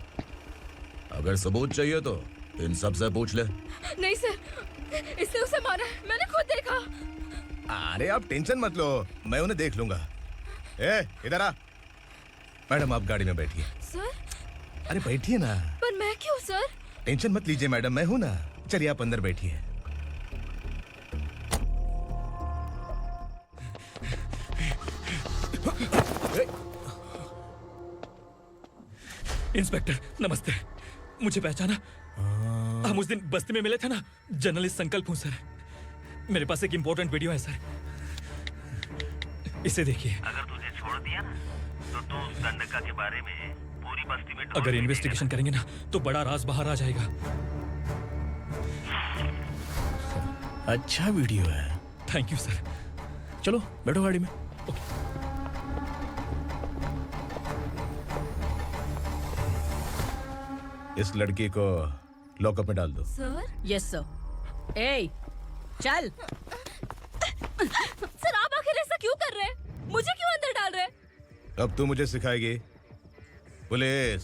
अगर सबूत चाहिए तो इन सब से पूछ ले। नहीं सर, इसने उसे मारा है, मैंने खुद देखा। अरे आप टेंशन मत लो, मैं उन्हें देख लूंगा। ए इधर आ। मैडम आप गाड़ी में बैठिए। सर? अरे बैठिए ना। पर मैं क्यों सर? टेंशन मत लीजिए मैडम, मैं हूं ना। चलिए आप अंदर बैठिए। इंस्पेक्टर नमस्ते, मुझे पहचाना? हम उस दिन बस्ती में मिले थे ना। जर्नलिस्ट संकल्प हूँ सर। मेरे पास एक इम्पोर्टेंट वीडियो है सर, इसे देखिए। अगर तुझे छोड़ दिया ना तो तू उस दंडका के बारे में पूरी बस्ती में अगर इन्वेस्टिगेशन करेंगे ना तो बड़ा राज बाहर आ जाएगा। अच्छा वीडियो है। Thank you sir. चलो बैठो गाड़ी में। इस लड़की को लॉकअप में डाल दो। सर? Yes sir. ए चल। सर आप आखिर ऐसा क्यों कर रहे हैं? मुझे क्यों अंदर डाल रहे हैं? अब तू मुझे सिखाएगी? पुलिस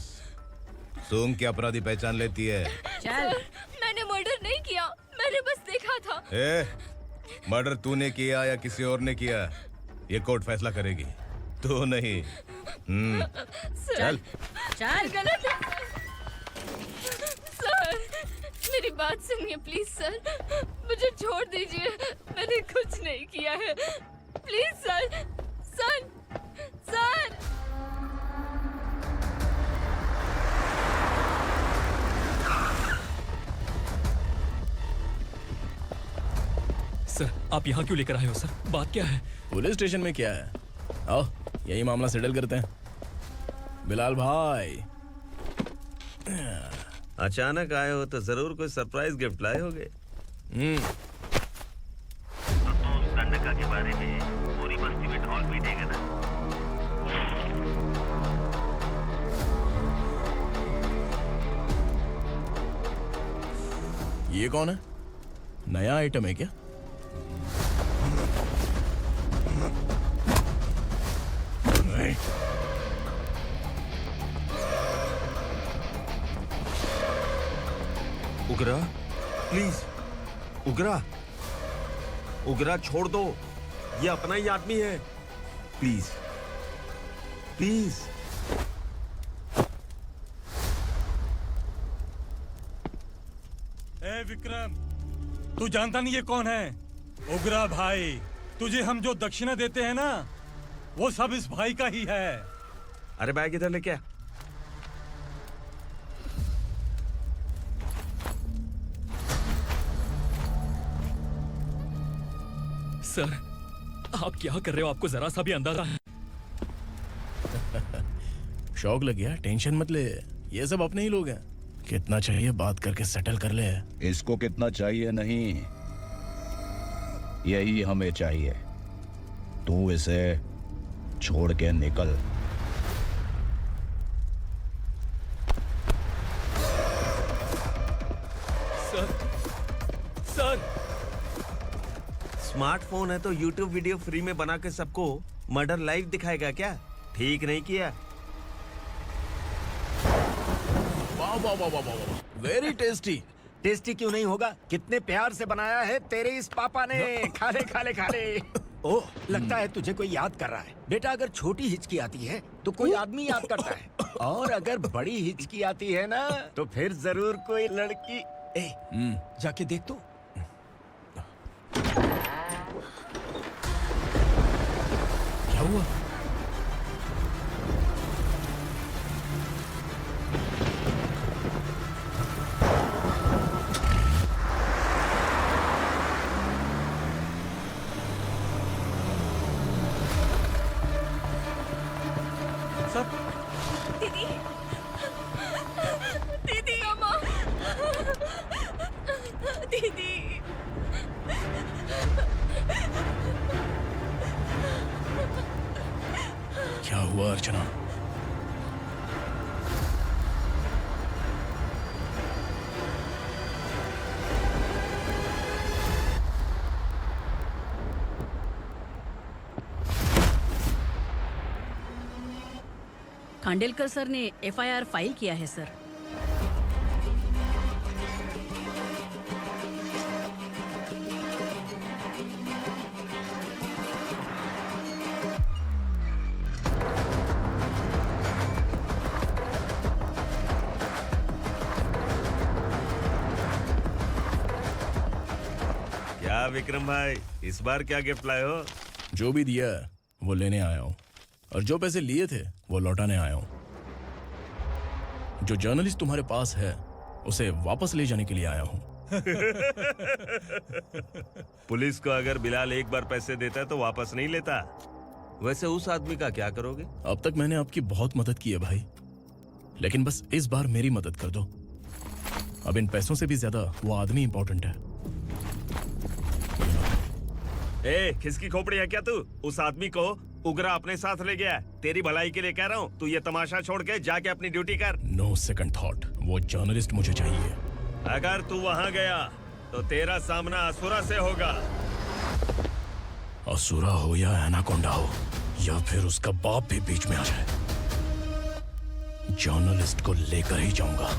सूंघ के अपराधी पहचान लेती है। चल। मैंने मर्डर नहीं किया, मैंने बस देखा था। मर्डर तूने किया या किसी और ने किया, ये कोर्ट फैसला करेगी, तू नहीं। सर, चल गलत है सर। मेरी बात सुनिए प्लीज सर, मुझे छोड़ दीजिए, मैंने कुछ नहीं किया है। Please sir, sir, sir. Sir आप यहाँ क्यों लेकर आए हो सर? बात क्या है? पुलिस स्टेशन में क्या है? आओ यही मामला सेटल करते हैं। बिलाल भाई, अचानक आए हो तो जरूर कोई सरप्राइज गिफ्ट लाए होगे। तो उस गंडका के बारे में पूरी बस्ती में ढोल पीटेगा ना। ये कौन है? नया आइटम है क्या? उगरा, प्लीज उगरा, उगरा छोड़ दो, ये अपना ही आदमी है। Please please. ए विक्रम, तू जानता नहीं ये कौन है? उगरा भाई। तुझे हम जो दक्षिणा देते हैं ना, वो सब इस भाई का ही है। अरे बैग इधर लेके आ। सर आप क्या कर रहे हो? आपको जरा सा भी अंदाजा है? शौक लग गया? टेंशन मत ले, ये सब अपने ही लोग हैं। कितना चाहिए बात करके सेटल कर ले। इसको कितना चाहिए नहीं, यही हमें चाहिए। तू इसे छोड़ के निकल। Sir, sir. स्मार्टफोन है तो YouTube वीडियो फ्री में बना के सबको मर्डर लाइव दिखाएगा क्या? ठीक नहीं किया। वाह वाह वाह वाह वाह, वेरी टेस्टी। टेस्टी क्यों नहीं होगा? कितने प्यार से बनाया है तेरे इस पापा ने। खा ले खा ले खा ले। ओह, लगता है तुझे कोई याद कर रहा है। बेटा अगर छोटी हिचकी आती है तो कोई आदमी याद करता है, और अगर बड़ी हिचकी आती है ना तो फिर जरूर कोई लड़की। जाके देख तो। क्या हुआ? दीदी, दीदी, अम्मा, दीदी। क्या हुआ अर्चना? खांडेलकर सर ने एफआईआर फाइल किया है सर। क्या विक्रम भाई, इस बार क्या गिफ्ट लाए हो? जो भी दिया है वो लेने आया हूँ, और जो पैसे लिए थे वो लौटाने आया हूँ। जो जर्नलिस्ट तुम्हारे पास है उसे वापस ले जाने के लिए आया हूँ। पुलिस को अगर बिलाल एक बार पैसे देता है तो वापस नहीं लेता। वैसे उस आदमी का क्या करोगे? अब तक मैंने आपकी बहुत मदद की है भाई, लेकिन बस इस बार मेरी मदद कर दो। अब इन पैसों से भी ज्यादा वो आदमी इंपॉर्टेंट है। ए, किसकी खोपड़ी है क्या तू? उस आदमी को उगरा अपने साथ ले गया। तेरी भलाई के लिए कह रहा हूँ, तू ये तमाशा छोड़ के जाके अपनी ड्यूटी कर। नो सेकंड थॉट, वो जर्नलिस्ट मुझे चाहिए। अगर तू वहाँ गया तो तेरा सामना असुरा से होगा। असुरा हो या एनाकोंडा हो, या फिर उसका बाप भी बीच में आ जाए, जर्नलिस्ट को लेकर ही जाऊंगा।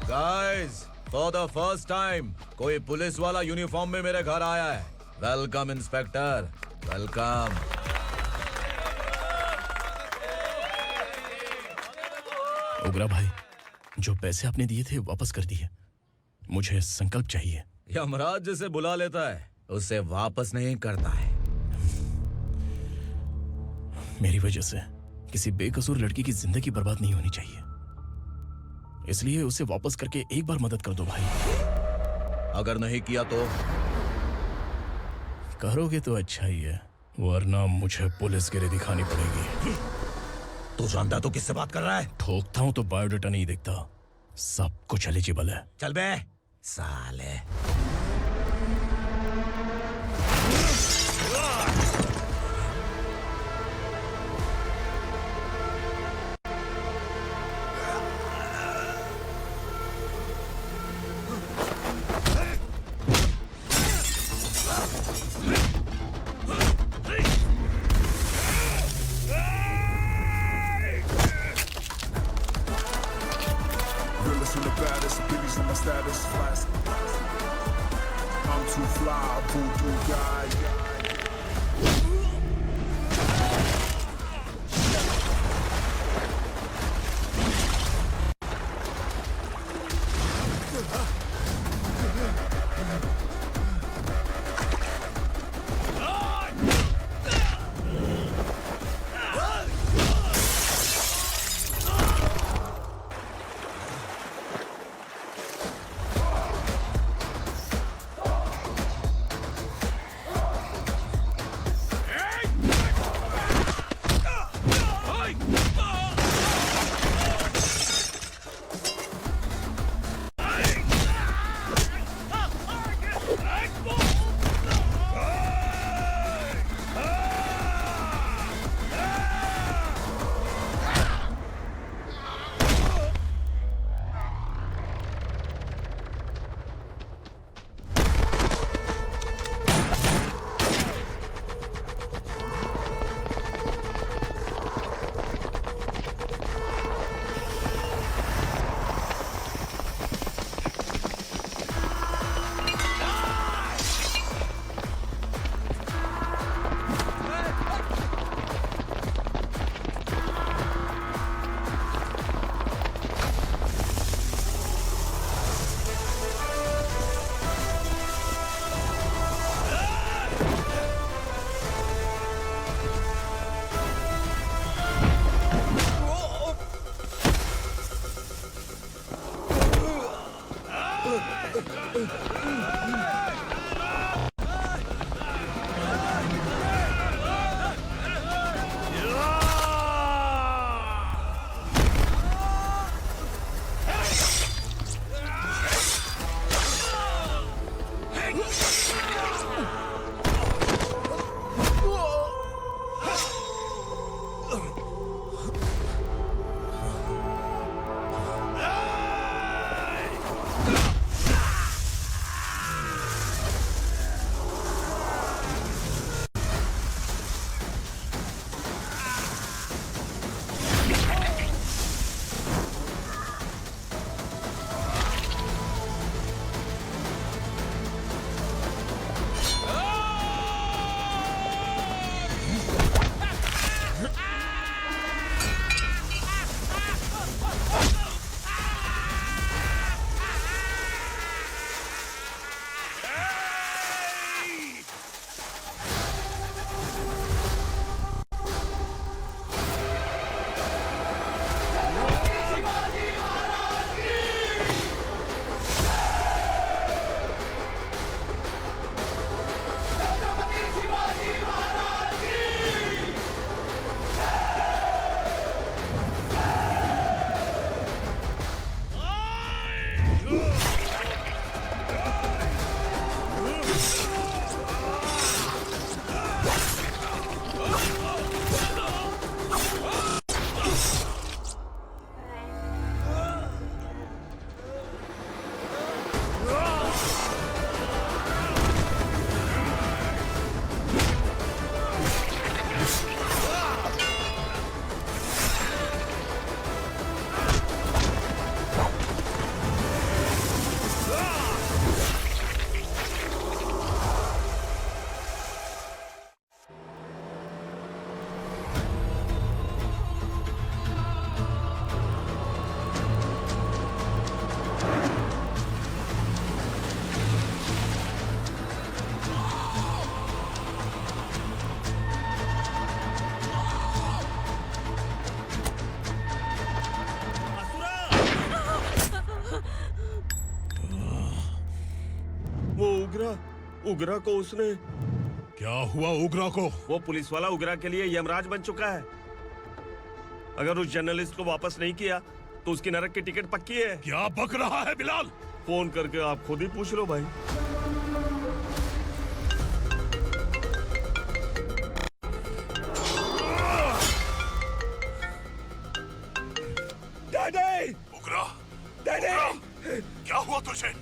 Guys, for the first time कोई पुलिस वाला यूनिफॉर्म में मेरे घर आया है। Welcome inspector, welcome. उग्रा भाई, जो पैसे आपने दिए थे वापस कर दिए। मुझे संकल्प चाहिए। यमराज जिसे बुला लेता है उसे वापस नहीं करता है। मेरी वजह से किसी बेकसूर लड़की की जिंदगी बर्बाद नहीं होनी चाहिए, इसलिए उसे वापस करके एक बार मदद कर दो भाई। अगर नहीं किया तो करोगे तो अच्छा ही है, वरना मुझे पुलिस गिरी दिखानी पड़ेगी। तू जानता तो किससे बात कर रहा है? ठोकता हूं तो बायोडाटा नहीं दिखता, सब कुछ एलिजिबल है। चल बे साले। उगरा को उसने। क्या हुआ उगरा को? वो पुलिस वाला उगरा के लिए यमराज बन चुका है। अगर उस जर्नलिस्ट को वापस नहीं किया तो उसकी नरक की टिकट पक्की है। क्या बक रहा है बिलाल? फोन करके आप खुद ही पूछ लो भाई। डैडी! उगरा! डैडी! क्या हुआ तुझे?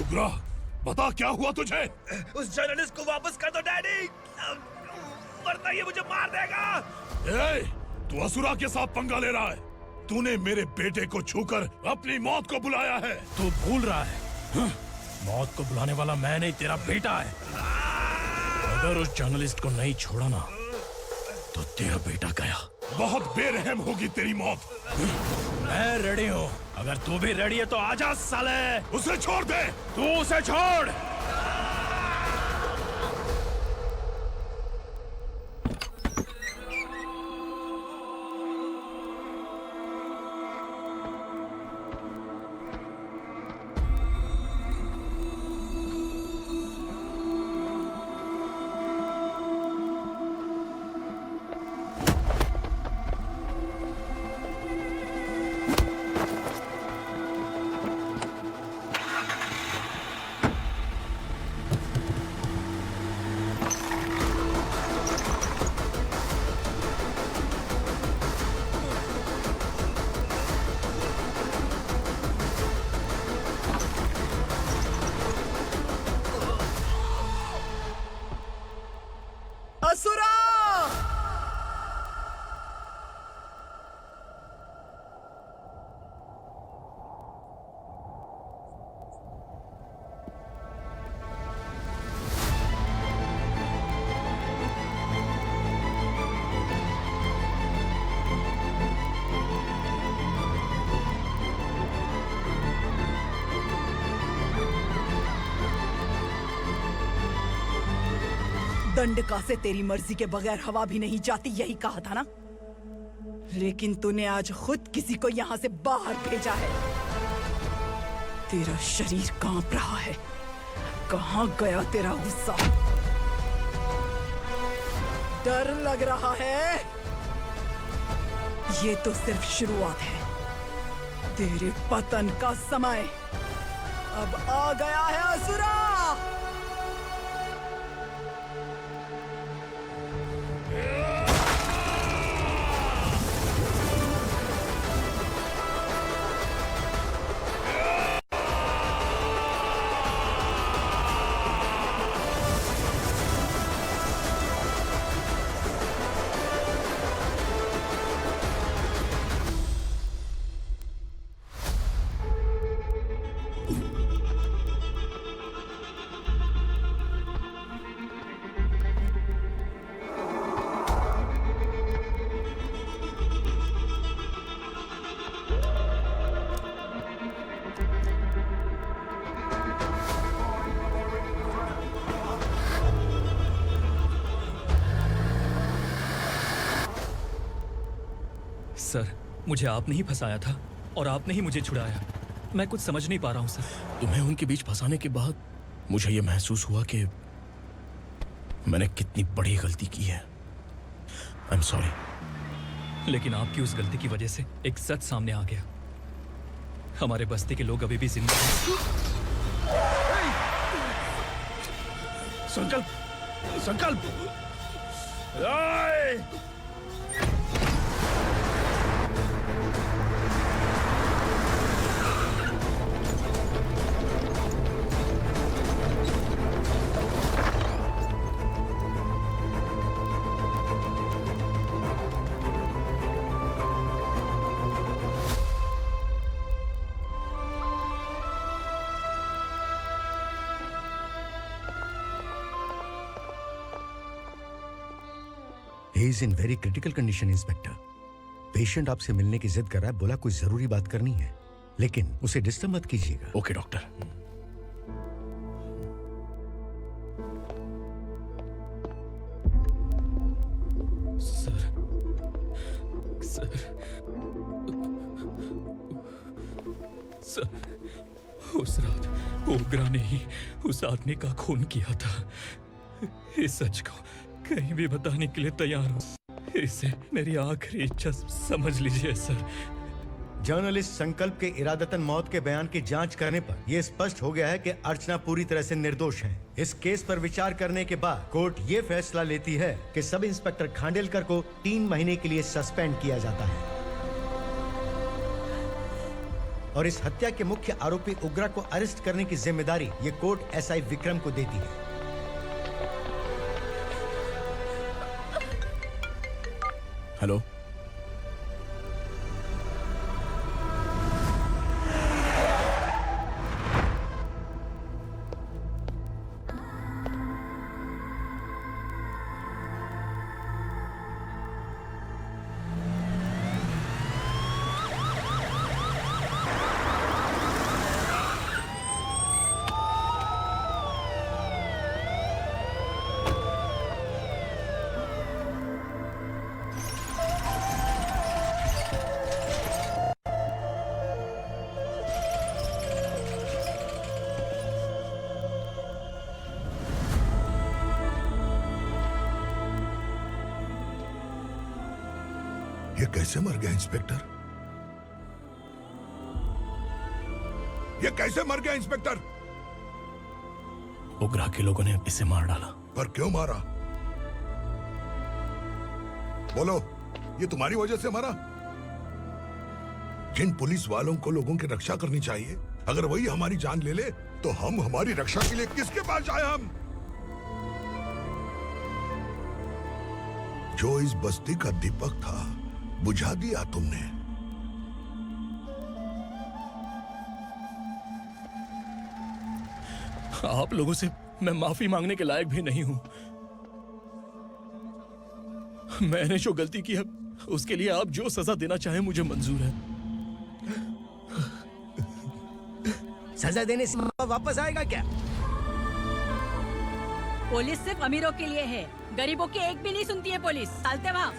उगरा, बता क्या हुआ तुझे? उस जर्नलिस्ट को वापस कर दो डैडी, वरना ये मुझे मार देगा। ए, तू असुरा के साथ पंगा ले रहा है। तूने मेरे बेटे को छूकर अपनी मौत को बुलाया है। तू भूल रहा है, मौत को बुलाने वाला मैं नहीं, तेरा बेटा है। अगर उस जर्नलिस्ट को नहीं छोड़ा ना तो तेरा बेटा गया। बहुत बेरहम होगी तेरी मौत। मैं रेडी हूँ, अगर तू भी रेडी है तो आजा साले। उसे छोड़ दे। तू उसे छोड़। असुरा! दंडका से तेरी मर्जी के बगैर हवा भी नहीं जाती, यही कहा था ना? लेकिन तूने आज खुद किसी को यहाँ से बाहर भेजा है। तेरा शरीर कांप रहा है। कहाँ गया तेरा गुस्सा? डर लग रहा है? ये तो सिर्फ शुरुआत है। तेरे पतन का समय अब आ गया है असुरा। सर, मुझे आपने ही फंसाया था और आपने ही मुझे छुड़ाया। मैं कुछ समझ नहीं पा रहा हूँ सर। तुम्हें उनके बीच फंसाने के बाद मुझे ये महसूस हुआ कि मैंने कितनी बड़ी गलती की है। I am sorry. लेकिन आपकी उस गलती की वजह से एक सच सामने आ गया। हमारे बस्ती के लोग अभी भी जिंदा हैं। संकल्प, संकल्प! He is in very critical condition, inspector. Patient आपसे मिलने की जिद कर रहा है, बोला कोई जरूरी बात करनी है, लेकिन उसे डिस्टर्ब मत कीजिएगा। Okay doctor. Sir, sir, sir, उस रात ओग्रा ने ही उस आदमी का खून किया था। इस सच को कहीं भी बताने के लिए तैयार हूँ। इसे मेरी आखिरी इच्छा समझ लीजिए सर। जर्नलिस्ट संकल्प के इरादतन मौत के बयान की जांच करने पर यह स्पष्ट हो गया है कि अर्चना पूरी तरह से निर्दोष है। इस केस पर विचार करने के बाद कोर्ट ये फैसला लेती है कि सब इंस्पेक्टर खांडेलकर को 3 महीने के लिए सस्पेंड किया जाता है और इस हत्या के मुख्य आरोपी उग्रा को अरेस्ट करने की जिम्मेदारी ये कोर्ट एसआई विक्रम को देती है। हेलो, ये कैसे मर गया इंस्पेक्टर? ये कैसे मर गया इंस्पेक्टर? उग्रा के लोगों ने इसे मार डाला। पर क्यों मारा? बोलो, ये तुम्हारी वजह से मारा? जिन पुलिस वालों को लोगों की रक्षा करनी चाहिए, अगर वही हमारी जान ले ले तो हम हमारी रक्षा के लिए किसके पास जाए? हम जो इस बस्ती का दीपक था बुझा दिया तुमने। आप लोगों से मैं माफी मांगने के लायक भी नहीं हूं। मैंने जो गलती की है उसके लिए आप जो सजा देना चाहें मुझे मंजूर है। सजा देने से वापस आएगा क्या? पुलिस सिर्फ अमीरों के लिए है, गरीबों की एक भी नहीं सुनती है पुलिस। चलते वहाँ।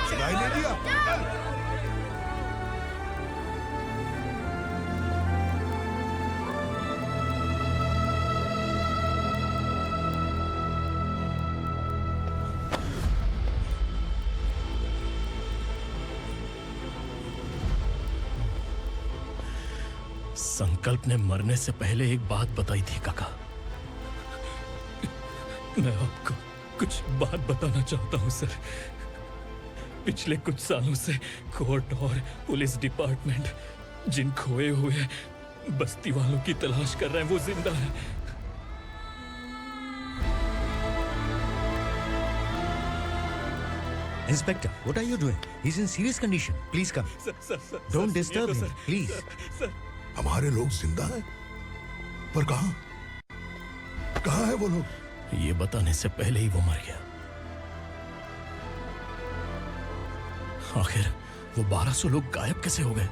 सुनाई नहीं दिया? संकल्प ने मरने से पहले एक बात बताई थी काका। मैं आपको कुछ बात बताना चाहता हूं सर। पिछले कुछ सालों से कोर्ट और पुलिस डिपार्टमेंट जिन खोए हुए बस्ती वालों की तलाश कर रहे हैं वो जिंदा है। Inspector, what are you doing? He's in serious condition. Please come. Don't disturb him, please. हमारे लोग जिंदा हैं? पर कहां? कहां है वो लोग? ये बताने से पहले ही वो मर गया। आखिर वो 1200 लोग गायब कैसे हो गए?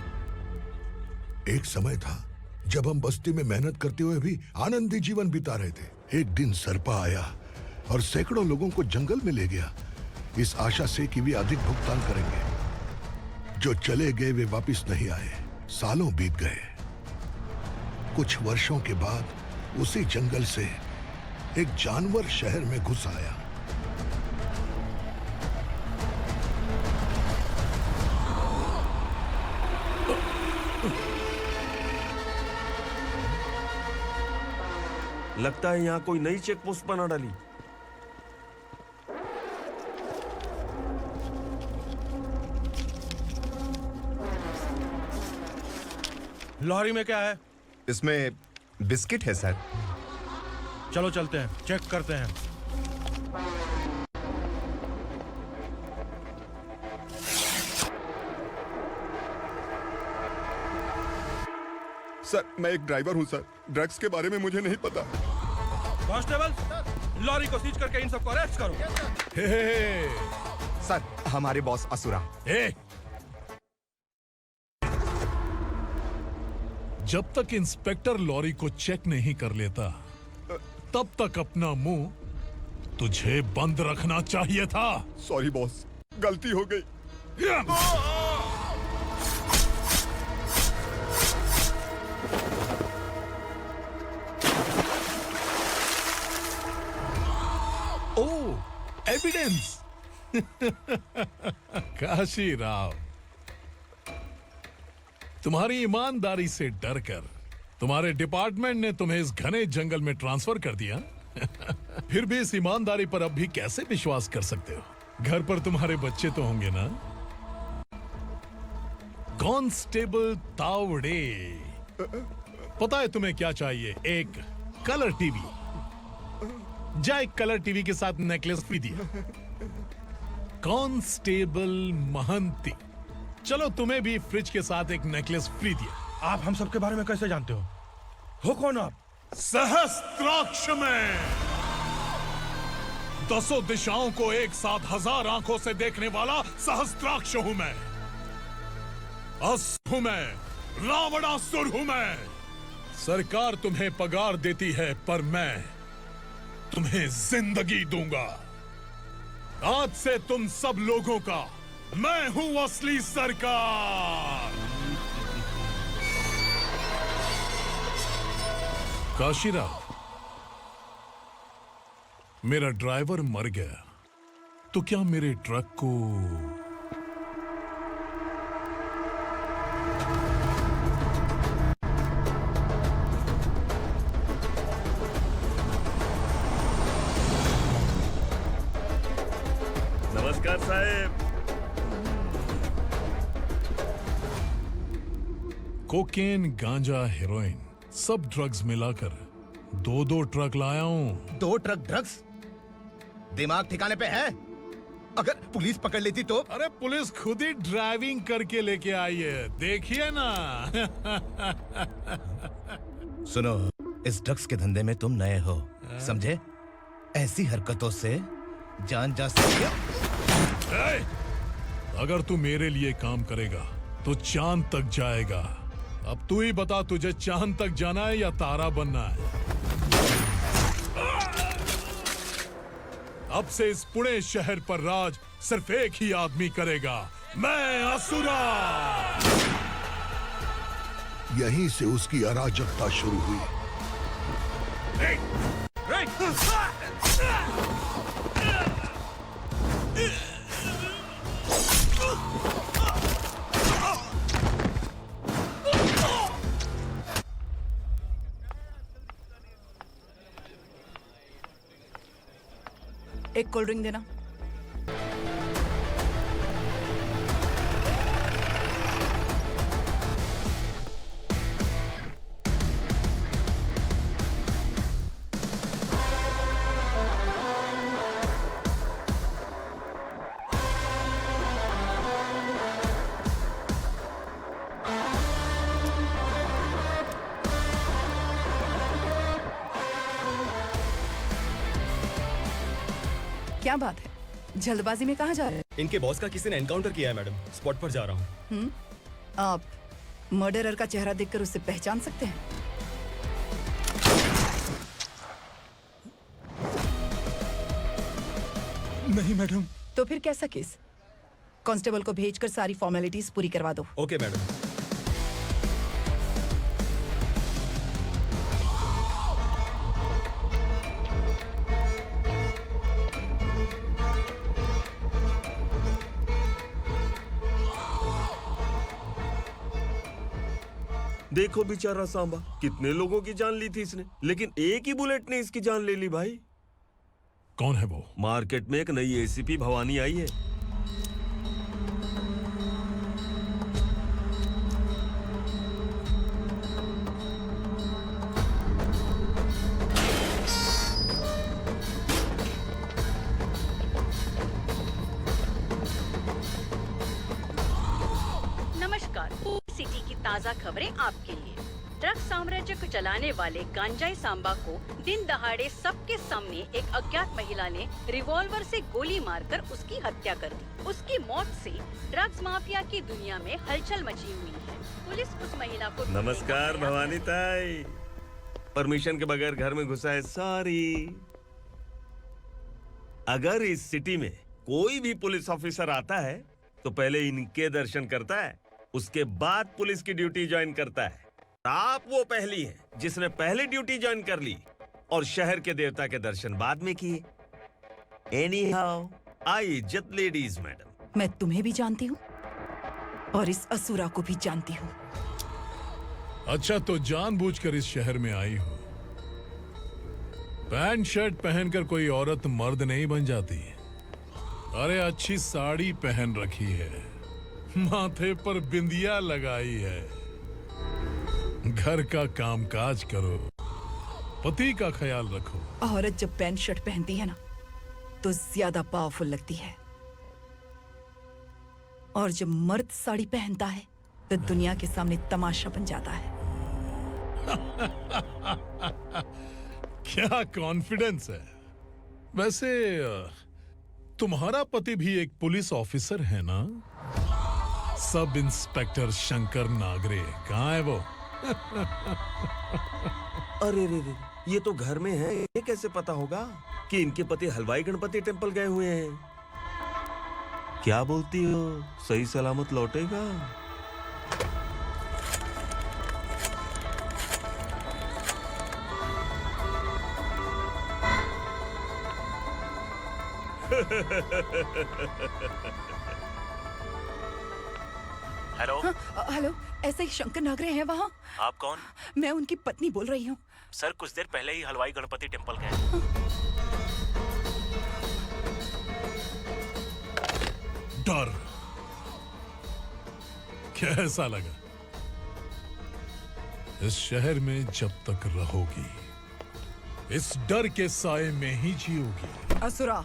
एक समय था जब हम बस्ती में मेहनत करते हुए भी आनंदी जीवन बिता रहे थे। एक दिन सरपा आया और सैकड़ों लोगों को जंगल में ले गया, इस आशा से कि वे अधिक भुगतान करेंगे। जो चले गए वे वापस नहीं आए। सालों बीत गए। कुछ वर्षों के बाद उसी जंगल से एक जानवर शहर में घुस आया। लगता है यहाँ कोई नई चेक पोस्ट बना डाली। लॉरी में क्या है? इसमें बिस्किट है सर। चलो चलते हैं, चेक करते हैं। सर, मैं एक ड्राइवर हूं सर। ड्रग्स के बारे में मुझे नहीं पता। कांस्टेबल, लॉरी को सीज करके इन सबको अरेस्ट करो। सर, हमारे बॉस असुरा। जब तक इंस्पेक्टर लॉरी को चेक नहीं कर लेता तब तक अपना मुंह तुझे बंद रखना चाहिए था। सॉरी बॉस, गलती हो गई। एविडेंस। काशी राव, तुम्हारी ईमानदारी से डरकर तुम्हारे डिपार्टमेंट ने तुम्हें इस घने जंगल में ट्रांसफर कर दिया। फिर भी इस ईमानदारी पर अब भी कैसे विश्वास कर सकते हो? घर पर तुम्हारे बच्चे तो होंगे ना? कांस्टेबल तावड़े, पता है तुम्हें क्या चाहिए? एक कलर टीवी। जा एक कलर टीवी के साथ नेकलेस भी दिया। कांस्टेबल महंती, चलो तुम्हें भी फ्रिज के साथ एक नेकलेस फ्री दिया। आप हम सबके बारे में कैसे जानते हो कौन आप? सहस्त्राक्ष में 10 दिशाओं को एक साथ 1000 आंखों से देखने वाला सहस्त्राक्ष हूं मैं। असुर हूं मैं, रावणासुर हूं मैं। सरकार तुम्हें पगार देती है, पर मैं तुम्हें जिंदगी दूंगा। आज से तुम सब लोगों का मैं हूं असली सरकार। काशीराव, मेरा ड्राइवर मर गया तो क्या मेरे ट्रक को नमस्कार साहेब। कोकेन, गांजा, हेरोइन, सब ड्रग्स मिलाकर 2 ट्रक लाया हूं। 2 ट्रक ड्रग्स? दिमाग ठिकाने पे है? अगर पुलिस पकड़ लेती तो? अरे पुलिस खुद ही ड्राइविंग करके लेके आई है, देखिए ना। सुनो, इस ड्रग्स के धंधे में तुम नए हो, समझे? ऐसी हरकतों से जान जा सकती है। अगर तू मेरे लिए काम करेगा तो चांद तक जाएगा। अब तू ही बता, तुझे चांद तक जाना है या तारा बनना है? अब से इस पुणे शहर पर राज सिर्फ एक ही आदमी करेगा, मैं असुरा। यहीं से उसकी अराजकता शुरू हुई। एक कोल्ड ड्रिंक देना। क्या बात है, जल्दबाजी में कहाँ जा रहे हैं? इनके बॉस का किसी ने एनकाउंटर किया है मैडम, स्पॉट पर जा रहा हूँ। आप मर्डरर का चेहरा देखकर उसे पहचान सकते हैं? नहीं मैडम। तो फिर कैसा केस? कांस्टेबल को भेजकर सारी फॉर्मेलिटीज पूरी करवा दो। Okay madam. देखो बेचारा सांबा, कितने लोगों की जान ली थी इसने, लेकिन एक ही बुलेट ने इसकी जान ले ली भाई। कौन है वो? मार्केट में एक नई एसीपी भवानी आई है। नमस्कार, सिटी की ताज़ा खबरें आपके लिए। ड्रग साम्राज्य को चलाने वाले गांजाई सांबा को दिन दहाड़े सबके सामने एक अज्ञात महिला ने रिवॉल्वर से गोली मारकर उसकी हत्या कर दी। उसकी मौत से ड्रग्स माफिया की दुनिया में हलचल मची हुई है। पुलिस उस महिला को नमस्कार भवानी ताई, परमिशन के बगैर घर में घुसा है, सॉरी। अगर इस सिटी में कोई भी पुलिस ऑफिसर आता है तो पहले इनके दर्शन करता है, उसके बाद पुलिस की ड्यूटी ज्वाइन करता है। आप वो पहली हैं जिसने पहले ड्यूटी ज्वाइन कर ली और शहर के देवता के दर्शन बाद में किए। एनीहाउ, आई इज्जत लेडीज मैडम। मैं तुम्हें भी जानती हूँ और इस असुरा को भी जानती हूँ। अच्छा, तो जानबूझकर इस शहर में आई हो। पैंट शर्ट पहनकर कोई औरत मर्द नहीं बन जाती। अरे अच्छी साड़ी पहन रखी है, माथे पर बिंदिया लगाई है, घर का कामकाज करो, पति का ख्याल रखो। औरत जब पैंट शर्ट पहनती है ना तो ज्यादा पावरफुल लगती है, और जब मर्द साड़ी पहनता है तो दुनिया के सामने तमाशा बन जाता है। क्या कॉन्फिडेंस है। वैसे तुम्हारा पति भी एक पुलिस ऑफिसर है ना? सब इंस्पेक्टर शंकर नागरे, कहाँ है वो? अरे रे रे, ये तो घर में है, ये कैसे पता होगा कि इनके पति हलवाई गणपति टेम्पल गए हुए हैं? क्या बोलती हो, सही सलामत लौटेगा? हेलो। हेलो, ऐसे ही शंकर नागरे हैं वहाँ? आप कौन? मैं उनकी पत्नी बोल रही हूँ। सर कुछ देर पहले ही हलवाई गणपति टेम्पल गए। डर कैसा लगा? इस शहर में जब तक रहोगी इस डर के साए में ही जियोगी। असुरा,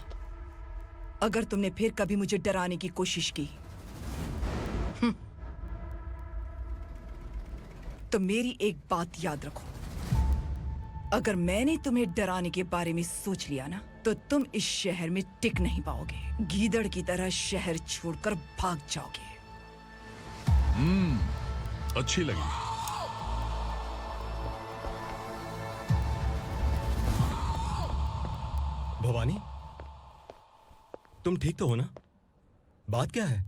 अगर तुमने फिर कभी मुझे डराने की कोशिश की तो मेरी एक बात याद रखो, अगर मैंने तुम्हें डराने के बारे में सोच लिया ना तो तुम इस शहर में टिक नहीं पाओगे। गीदड़ की तरह शहर छोड़कर भाग जाओगे। अच्छी लगी। भवानी, तुम ठीक तो हो ना? बात क्या है?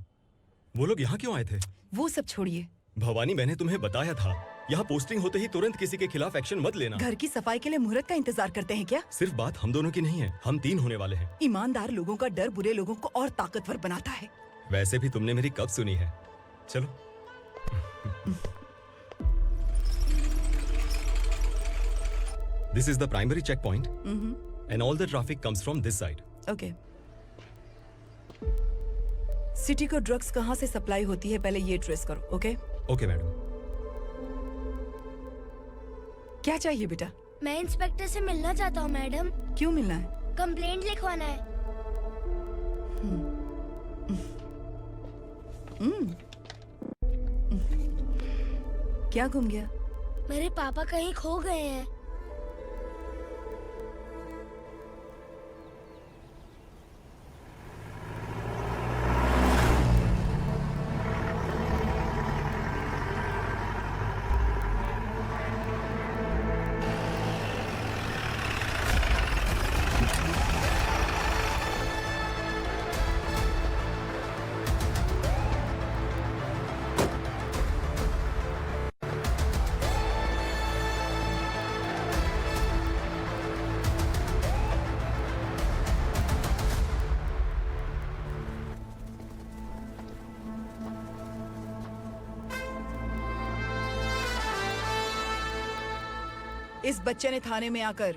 वो लोग यहाँ क्यों आए थे? वो सब छोड़िए। भवानी, मैंने तुम्हें बताया था, यहाँ पोस्टिंग होते ही तुरंत किसी के खिलाफ एक्शन मत लेना। घर की सफाई के लिए मुहूर्त का इंतजार करते हैं क्या? सिर्फ बात हम दोनों की नहीं है, हम 3 होने वाले हैं। ईमानदार लोगों का डर बुरे लोगों को और ताकतवर बनाता है। वैसे भी तुमने मेरी कब सुनी है? चलो। This is the primary checkpoint, and all the traffic comes from this side. Okay. City को ड्रग्स कहाँ से सप्लाई होती है पहले ये ट्रेस करो, ओके? Okay madam. क्या चाहिए बेटा? मैं इंस्पेक्टर से मिलना चाहता हूँ मैडम। क्यों मिलना है? कंप्लेंट लिखवाना है। क्या गुम गया? मेरे पापा कहीं खो गए हैं। इस बच्चे ने थाने में आकर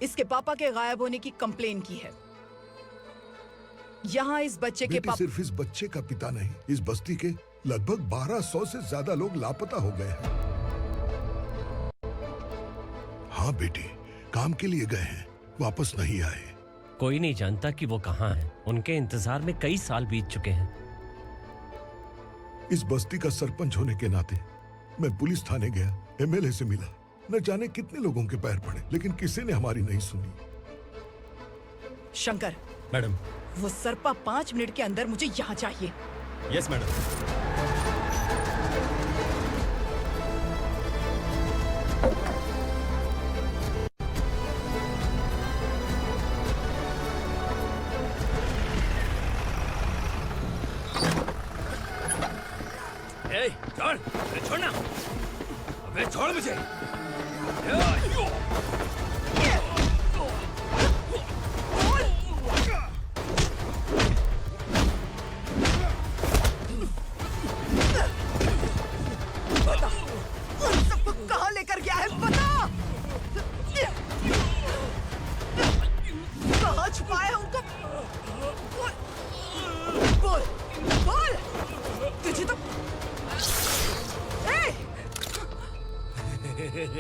इसके पापा के गायब होने की कंप्लेन की है। यहाँ इस बच्चे के बेटी, सिर्फ इस बच्चे का पिता नहीं, इस बस्ती के लगभग 1200 से ज्यादा लोग लापता हो गए हैं। हाँ बेटी, काम के लिए गए हैं, वापस नहीं आए। कोई नहीं जानता कि वो कहाँ हैं। उनके इंतजार में कई साल बीत चुके हैं। इस बस्ती का सरपंच होने के नाते मैं पुलिस थाने गया, एमएलए से मिला, न जाने कितने लोगों के पैर पड़े, लेकिन किसी ने हमारी नहीं सुनी। शंकर। मैडम। वो सरपा 5 मिनट के अंदर मुझे यहाँ चाहिए। Yes madam. छोड़, अरे छोड़ना, अबे छोड़ मुझे।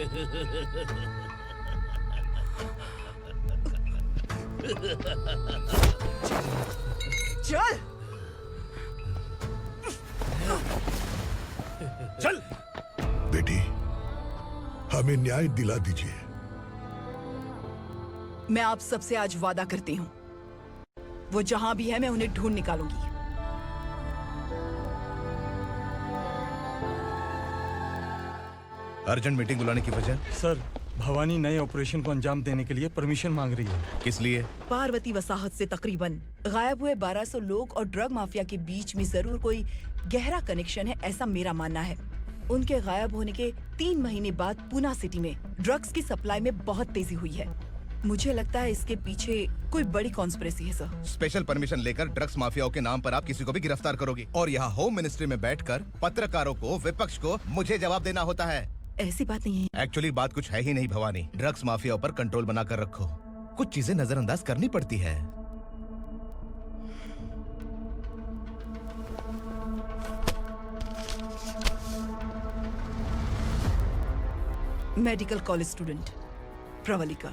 चल चल बेटी, हमें न्याय दिला दीजिए। मैं आप सबसे आज वादा करती हूँ, वो जहां भी है मैं उन्हें ढूंढ निकालूंगी। अर्जेंट मीटिंग बुलाने की वजह? सर, भवानी नए ऑपरेशन को अंजाम देने के लिए परमिशन मांग रही है। किस लिए? पार्वती वसाहत से तकरीबन गायब हुए 1200 लोग और ड्रग माफिया के बीच में जरूर कोई गहरा कनेक्शन है, ऐसा मेरा मानना है। उनके गायब होने के 3 महीने बाद पूना सिटी में ड्रग्स की सप्लाई में बहुत तेजी हुई है। मुझे लगता है इसके पीछे कोई बड़ी कॉन्स्पिरेसी है सर। स्पेशल परमिशन लेकर ड्रग्स माफियाओं के नाम पर आप किसी को भी गिरफ्तार करोगे और यहाँ होम मिनिस्ट्री में बैठकर पत्रकारों को, विपक्ष को मुझे जवाब देना होता है। ऐसी बात नहीं है। एक्चुअली बात कुछ है ही नहीं भवानी। ड्रग्स माफियाओं पर कंट्रोल बनाकर रखो। कुछ चीजें नजरअंदाज करनी पड़ती है। मेडिकल कॉलेज स्टूडेंट प्रवलिका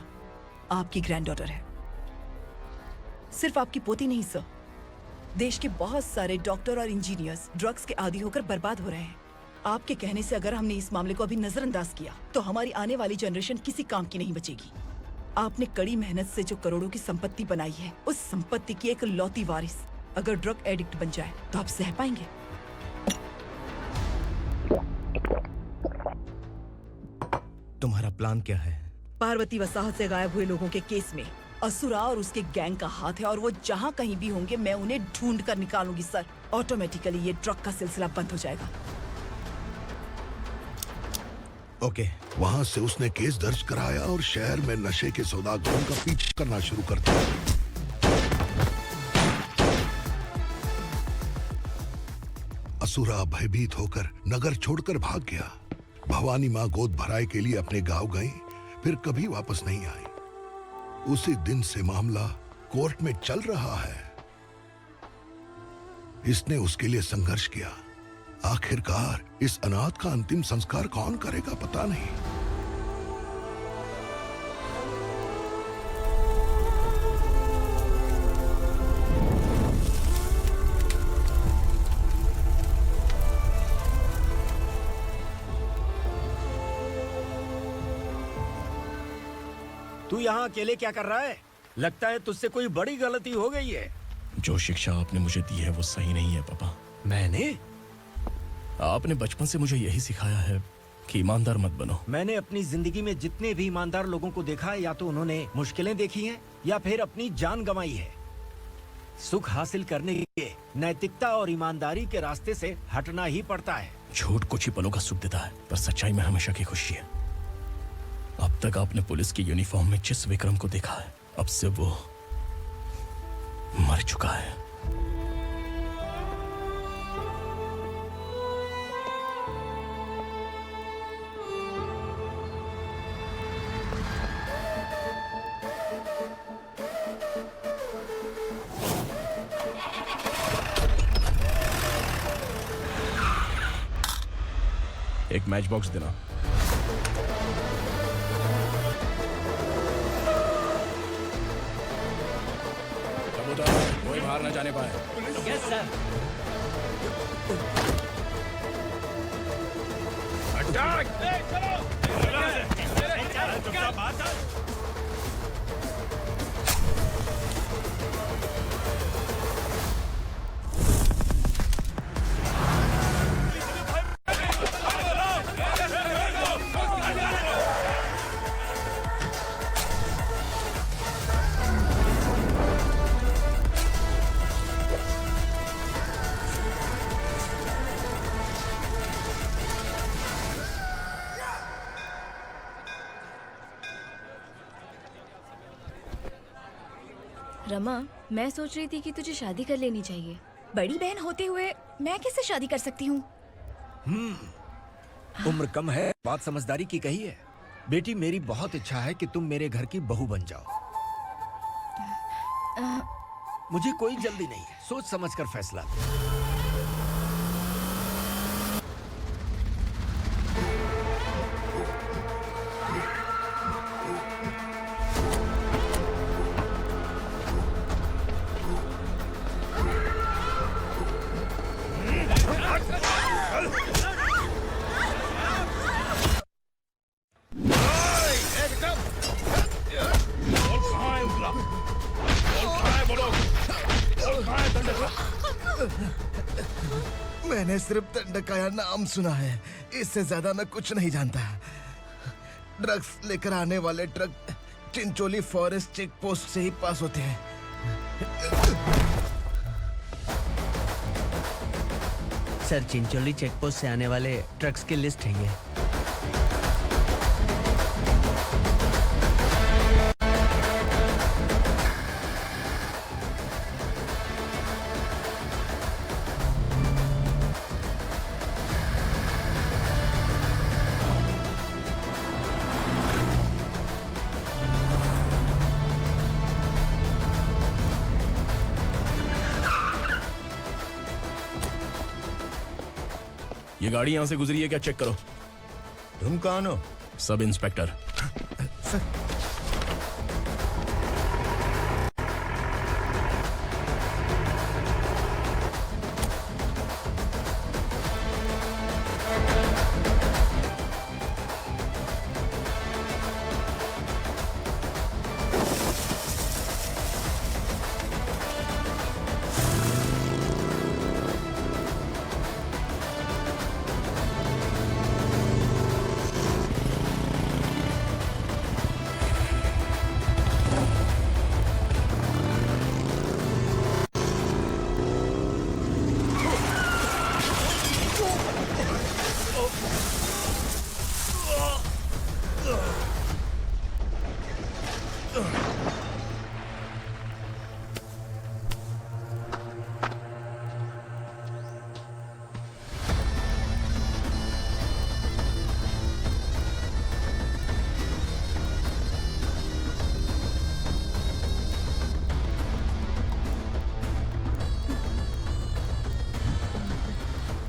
आपकी ग्रैंडडॉटर है। सिर्फ आपकी पोती नहीं सर, देश के बहुत सारे डॉक्टर और इंजीनियर्स ड्रग्स के आदी होकर बर्बाद हो रहे हैं। आपके कहने से अगर हमने इस मामले को अभी नजरअंदाज किया तो हमारी आने वाली जनरेशन किसी काम की नहीं बचेगी। आपने कड़ी मेहनत से जो करोड़ों की संपत्ति बनाई है, उस संपत्ति की एक लौती वारिस अगर ड्रग एडिक्ट बन जाए तो आप सह पाएंगे? तुम्हारा प्लान क्या है? पार्वती वसाहत से गायब हुए लोगों के केस में असुरा और उसके गैंग का हाथ है और वो जहाँ कहीं भी होंगे मैं उन्हें ढूंढ कर निकालूंगी सर। ऑटोमेटिकली ये ड्रग का सिलसिला बंद हो जाएगा। ओके। वहाँ से उसने केस दर्ज कराया और शहर में नशे के सौदागरों का पीछा करना शुरू कर दिया। असुरा भयभीत होकर नगर छोड़कर भाग गया। भवानी माँ गोद भराई के लिए अपने गांव गई, फिर कभी वापस नहीं आई। उसी दिन से मामला कोर्ट में चल रहा है। इसने उसके लिए संघर्ष किया। आखिरकार इस अनाथ का अंतिम संस्कार कौन करेगा पता नहीं। तू यहाँ अकेले क्या कर रहा है? लगता है तुझसे कोई बड़ी गलती हो गई है। जो शिक्षा आपने मुझे दी है वो सही नहीं है पापा। मैंने? आपने बचपन से मुझे यही सिखाया है कि ईमानदार मत बनो। मैंने अपनी जिंदगी में जितने भी ईमानदार लोगों को देखा है, या तो उन्होंने मुश्किलें देखी हैं या फिर अपनी जान गंवाई है। सुख हासिल करने के लिए नैतिकता और ईमानदारी के रास्ते से हटना ही पड़ता है। झूठ कुछ ही पलों का सुख देता है, पर सच्चाई में हमेशा की खुशी है। अब तक आपने पुलिस की यूनिफॉर्म में जिस विक्रम को देखा है, अब से वो मर चुका है। एक मैच बॉक्स देना। कोई बाहर न जाने पाए। Yes sir. अटैक! रमा, मैं सोच रही थी कि तुझे शादी कर लेनी चाहिए। बड़ी बहन होते हुए मैं कैसे शादी कर सकती हूँ? उम्र कम है, बात समझदारी की कही है। बेटी, मेरी बहुत इच्छा है कि तुम मेरे घर की बहू बन जाओ। मुझे कोई जल्दी नहीं है, सोच समझकर फैसला लो। मैंने सिर्फ दंडकाया नाम सुना है, इससे ज्यादा मैं कुछ नहीं जानता। ड्रग्स लेकर आने वाले truck Chincholi forest check post से ही पास होते हैं। सर, चिंचोली चेक पोस्ट से आने वाले ट्रक्स की लिस्ट है ये। ये गाड़ी यहां से गुजरी है क्या, चेक करो। तुम कौन हो? Sub inspector.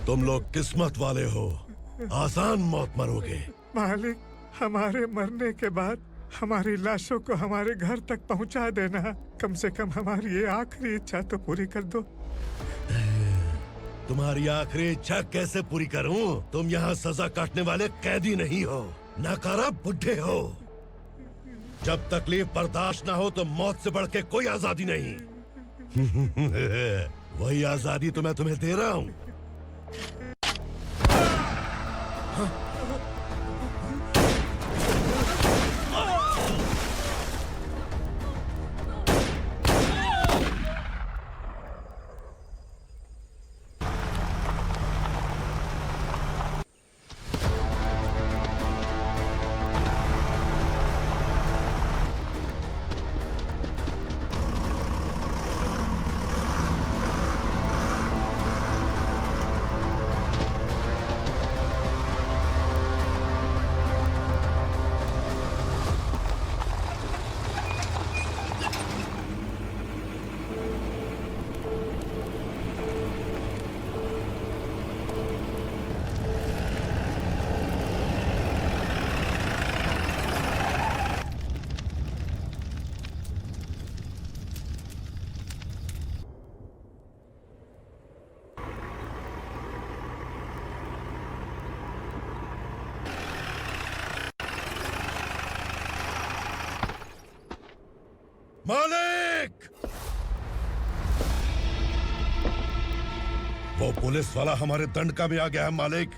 तुम लोग किस्मत वाले हो, आसान मौत मरोगे। मालिक, हमारे मरने के बाद हमारी लाशों को हमारे घर तक पहुंचा देना। कम से कम हमारी ये आखिरी इच्छा तो पूरी कर दो। तुम्हारी आखिरी इच्छा कैसे पूरी करूं? तुम यहाँ सजा काटने वाले कैदी नहीं हो, नाकारा बुढ़े हो। जब तकलीफ बर्दाश्त ना हो तो मौत से बढ़ के कोई आजादी नहीं। वही आजादी तो मैं तुम्हें दे रहा हूँ। मालिक! वो पुलिस वाला हमारे दंडका में आ गया है मालिक।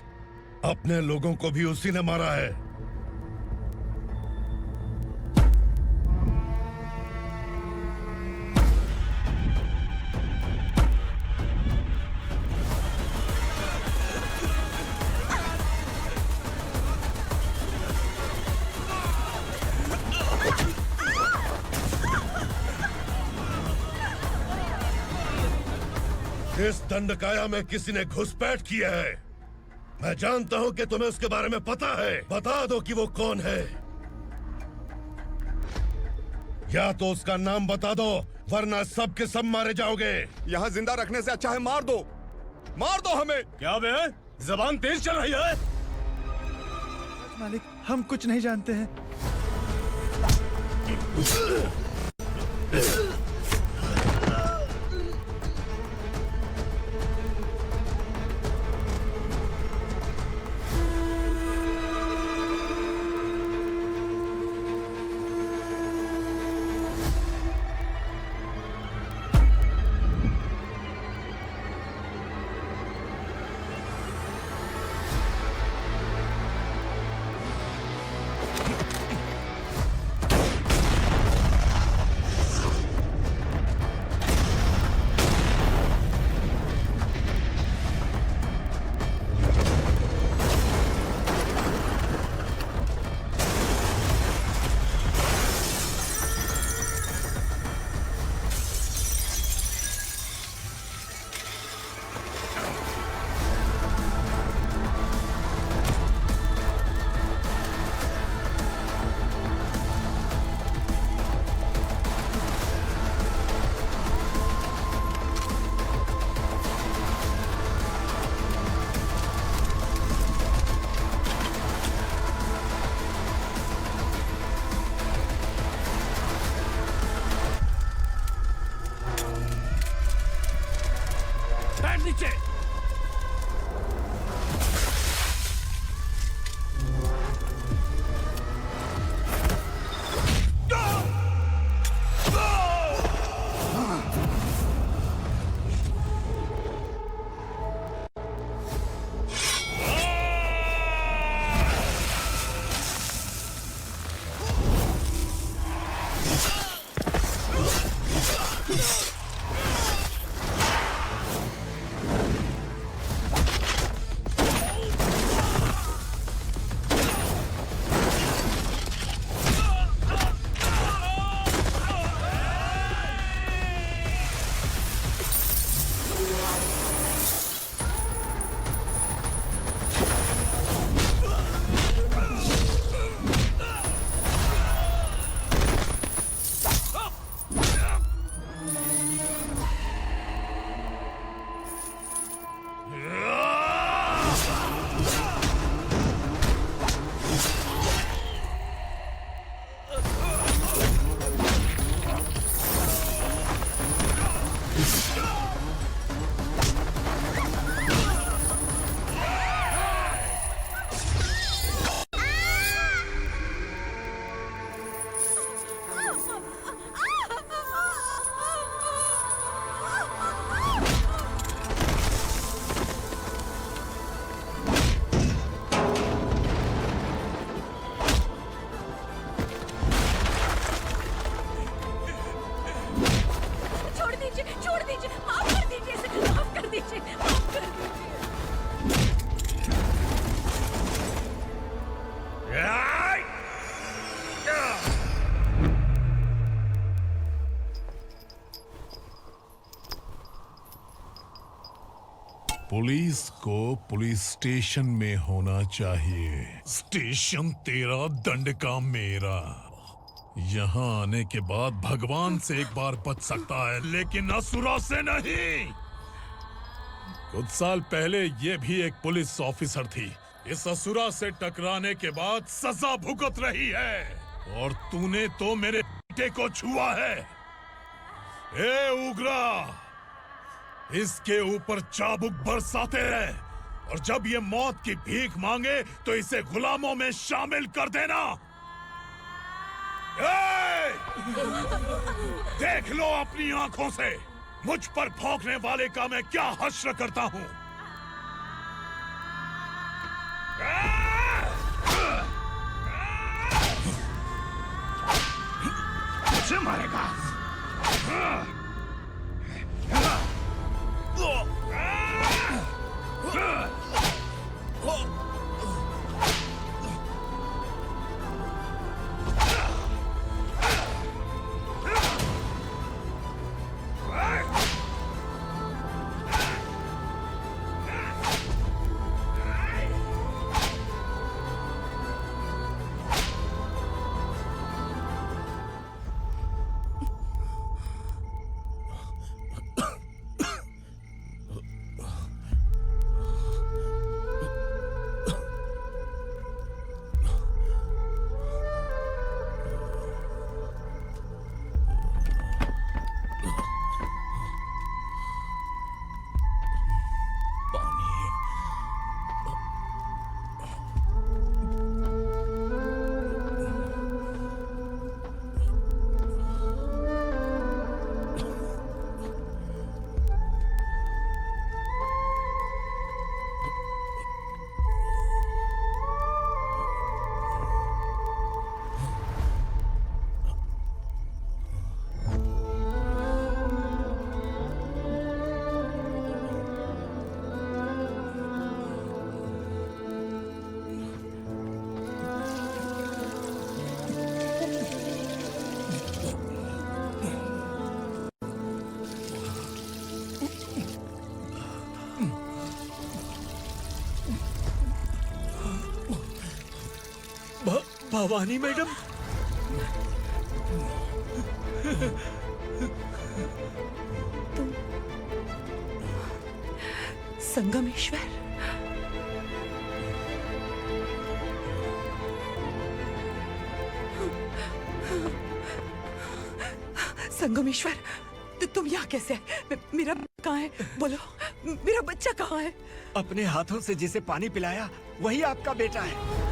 अपने लोगों को भी उसी ने मारा है। इस दंडकाया में किसी ने घुसपैठ किया है। मैं जानता हूं कि तुम्हें उसके बारे में पता है। बता दो कि वो कौन है। या तो उसका नाम बता दो, वरना सब के सब मारे जाओगे। यहाँ जिंदा रखने से अच्छा है मार दो, मार दो हमें। क्या बे? जबान तेज चल रही है। मालिक, हम कुछ नहीं जानते हैं। पुलिस को पुलिस स्टेशन में होना चाहिए। स्टेशन तेरा, दंड का मेरा। यहाँ आने के बाद भगवान से एक बार बच सकता है, लेकिन असुरा से नहीं। कुछ साल पहले ये भी एक पुलिस ऑफिसर थी। इस असुरा से टकराने के बाद सजा भुगत रही है, और तूने तो मेरे बेटे को छुआ है। ए उग्रा, इसके ऊपर चाबुक बरसाते रहे, और जब ये मौत की भीख मांगे तो इसे गुलामों में शामिल कर देना। देख लो अपनी आंखों से मुझ पर भौंकने वाले का मैं क्या हश्र करता हूं। मुझे मारेगा। भवानी मैडम, तुम संगमेश्वर? संगमेश्वर, तुम यहाँ कैसे आए? मेरा कहाँ है? बोलो, मेरा बच्चा कहाँ है? अपने हाथों से जिसे पानी पिलाया वही आपका बेटा है।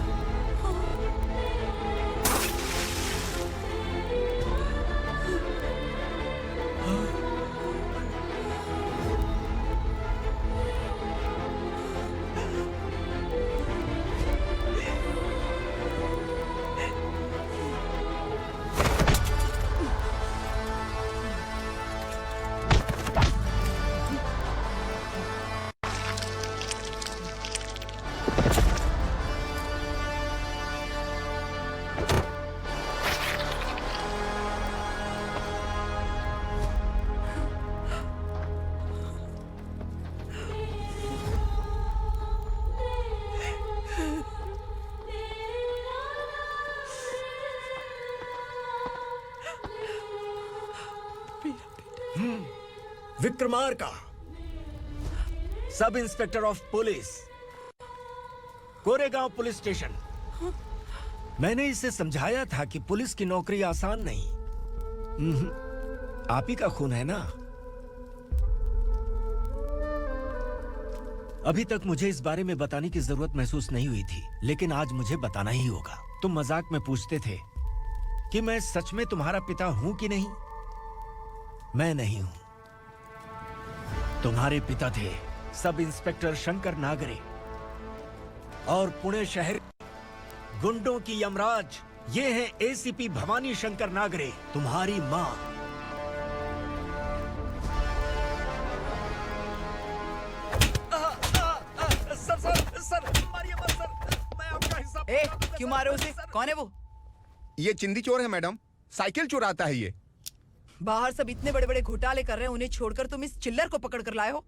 Vikramarka, sub inspector of police, Koregaon police station. मैंने इसे समझाया था कि पुलिस की नौकरी आसान नहीं। आप ही का खून है ना। अभी तक मुझे इस बारे में बताने की जरूरत महसूस नहीं हुई थी, लेकिन आज मुझे बताना ही होगा। तुम मजाक में पूछते थे कि मैं सच में तुम्हारा पिता हूं कि नहीं। मैं नहीं हूं। तुम्हारे पिता थे सब इंस्पेक्टर शंकर नागरे, और पुणे शहर गुंडों की यमराज ये हैं एसीपी भवानी शंकर नागरे, तुम्हारी मां। सर, मारिए मत सर, मैं आपका हिस्सा। क्यों मारे उसे? कौन है वो? ये चिंदी चोर है मैडम, साइकिल चुराता है ये। बाहर सब इतने बड़े बड़े घोटाले कर रहे हैं, उन्हें छोड़कर तुम इस चिल्लर को पकड़ कर लाए हो।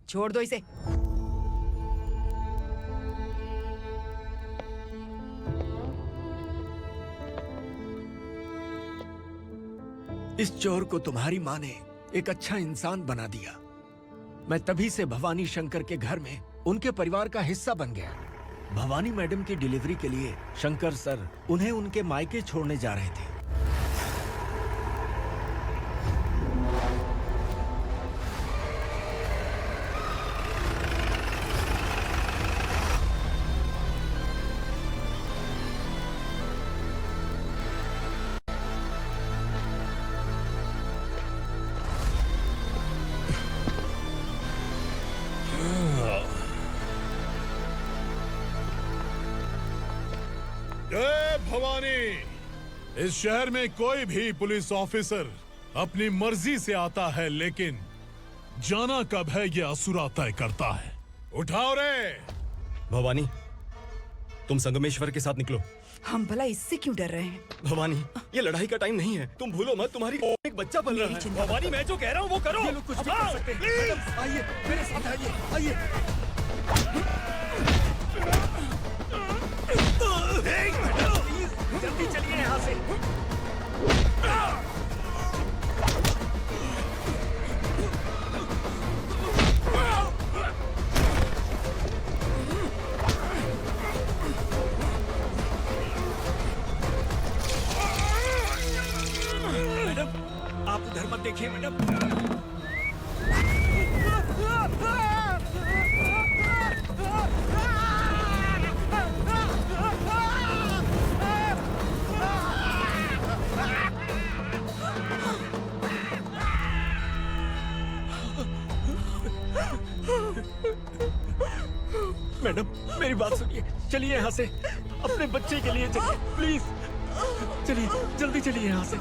छोड़ दो इसे। इस चोर को तुम्हारी माँ ने एक अच्छा इंसान बना दिया। मैं तभी से भवानी शंकर के घर में उनके परिवार का हिस्सा बन गया। भवानी मैडम की डिलीवरी के लिए शंकर सर उन्हें उनके मायके छोड़ने जा रहे थे। जय भवानी। इस शहर में कोई भी पुलिस ऑफिसर अपनी मर्जी से आता है, लेकिन जाना कब है ये असुरा तय करता है। उठाओ रे। भवानी, तुम संगमेश्वर के साथ निकलो। हम भला इससे क्यों डर रहे हैं? भवानी, ये लड़ाई का टाइम नहीं है। तुम भूलो मत, तुम्हारी एक बच्चा पल रहा है। भवानी, मैं जो कह रहा हूँ वो करो। ये लोग कुछ भी कर सकते हैं। आइए मेरे साथ आइए, आइए। जल्दी चलिए यहाँ से। मैडम, आप उधर मत देखिए मैडम। मैडम, मेरी बात सुनिए। चलिए यहाँ से, अपने बच्चे के लिए चलिए, प्लीज। चलिए, जल्दी चलिए यहाँ से।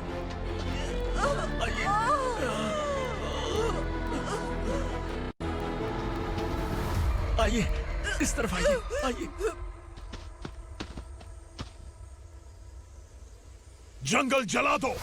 आइए, इस तरफ आइए, आइए। जंगल जला दो।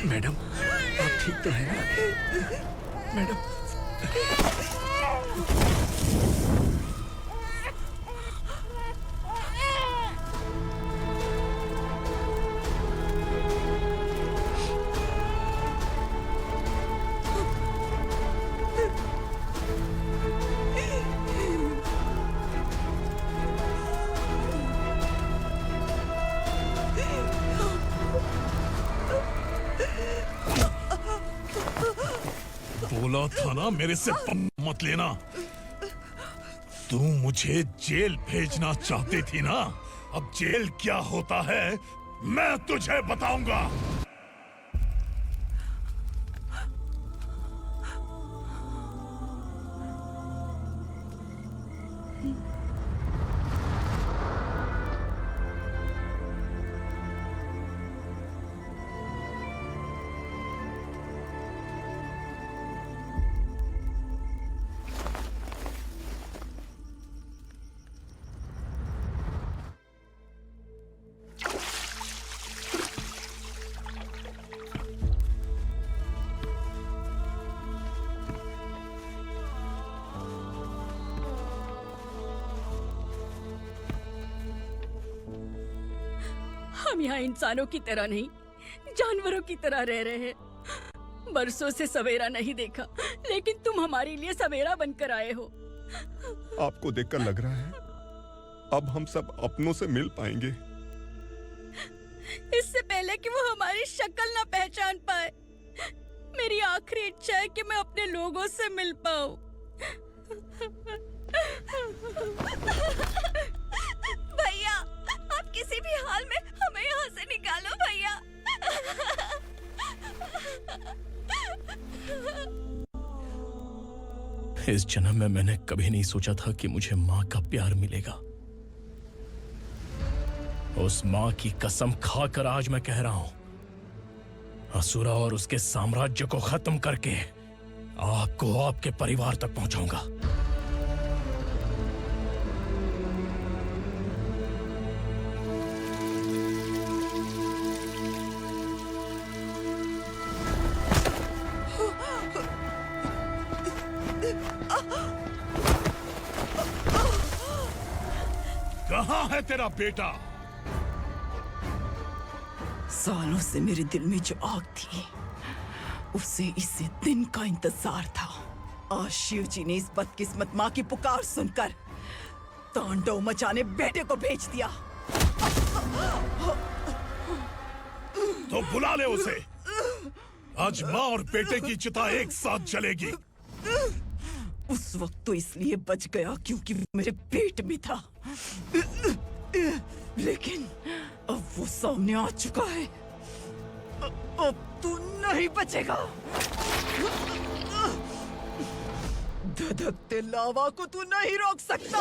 मैडम, आप ठीक तो है ना? मैडम, बोला था ना मेरे से मत लेना। तू मुझे जेल भेजना चाहती थी ना? अब जेल क्या होता है मैं तुझे बताऊंगा। यहाँ इंसानों की तरह नहीं, जानवरों की तरह रह रहे हैं। बरसों से सवेरा नहीं देखा, लेकिन तुम हमारे लिए सवेरा बनकर आए हो। आपको देखकर लग रहा है अब हम सब अपनों से मिल पाएंगे। इससे पहले कि वो हमारी शक्ल ना पहचान पाए, मेरी आखिरी इच्छा है कि मैं अपने लोगों से मिल पाऊं। भैया, आप किसी भी हाल में हमें यहाँ से निकालो भैया। इस जन्म में मैंने कभी नहीं सोचा था कि मुझे माँ का प्यार मिलेगा। उस माँ की कसम खाकर आज मैं कह रहा हूं, असुरा और उसके साम्राज्य को खत्म करके आपको आपके परिवार तक पहुंचाऊंगा। कहाँ है तेरा बेटा? सालों से मेरे दिल में जो आग थी, उसे इसी दिन का इंतजार था। आज शिव जी ने इस बदकिस्मत माँ की पुकार सुनकर तांडव मचाने बेटे को भेज दिया। तो बुला ले उसे। आज माँ और बेटे की चिता एक साथ जलेगी। उस वक्त तो इसलिए बच गया क्योंकि वो मेरे पेट में था, लेकिन अब वो सामने आ चुका है। अब तू नहीं बचेगा। धधकते लावा को तू नहीं रोक सकता।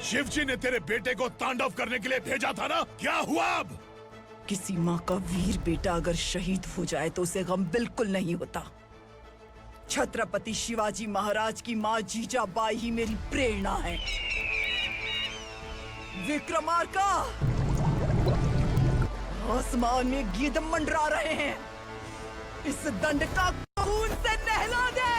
शिवजी ने तेरे बेटे को तांडव करने के लिए भेजा था ना, क्या हुआ अब? किसी माँ का वीर बेटा अगर शहीद हो जाए तो उसे गम बिल्कुल नहीं होता। छत्रपति शिवाजी महाराज की माँ जीजाबाई ही मेरी प्रेरणा है। विक्रमार्का, आसमान में गीत मंडरा रहे हैं, इस दंड का खून से नहला दे।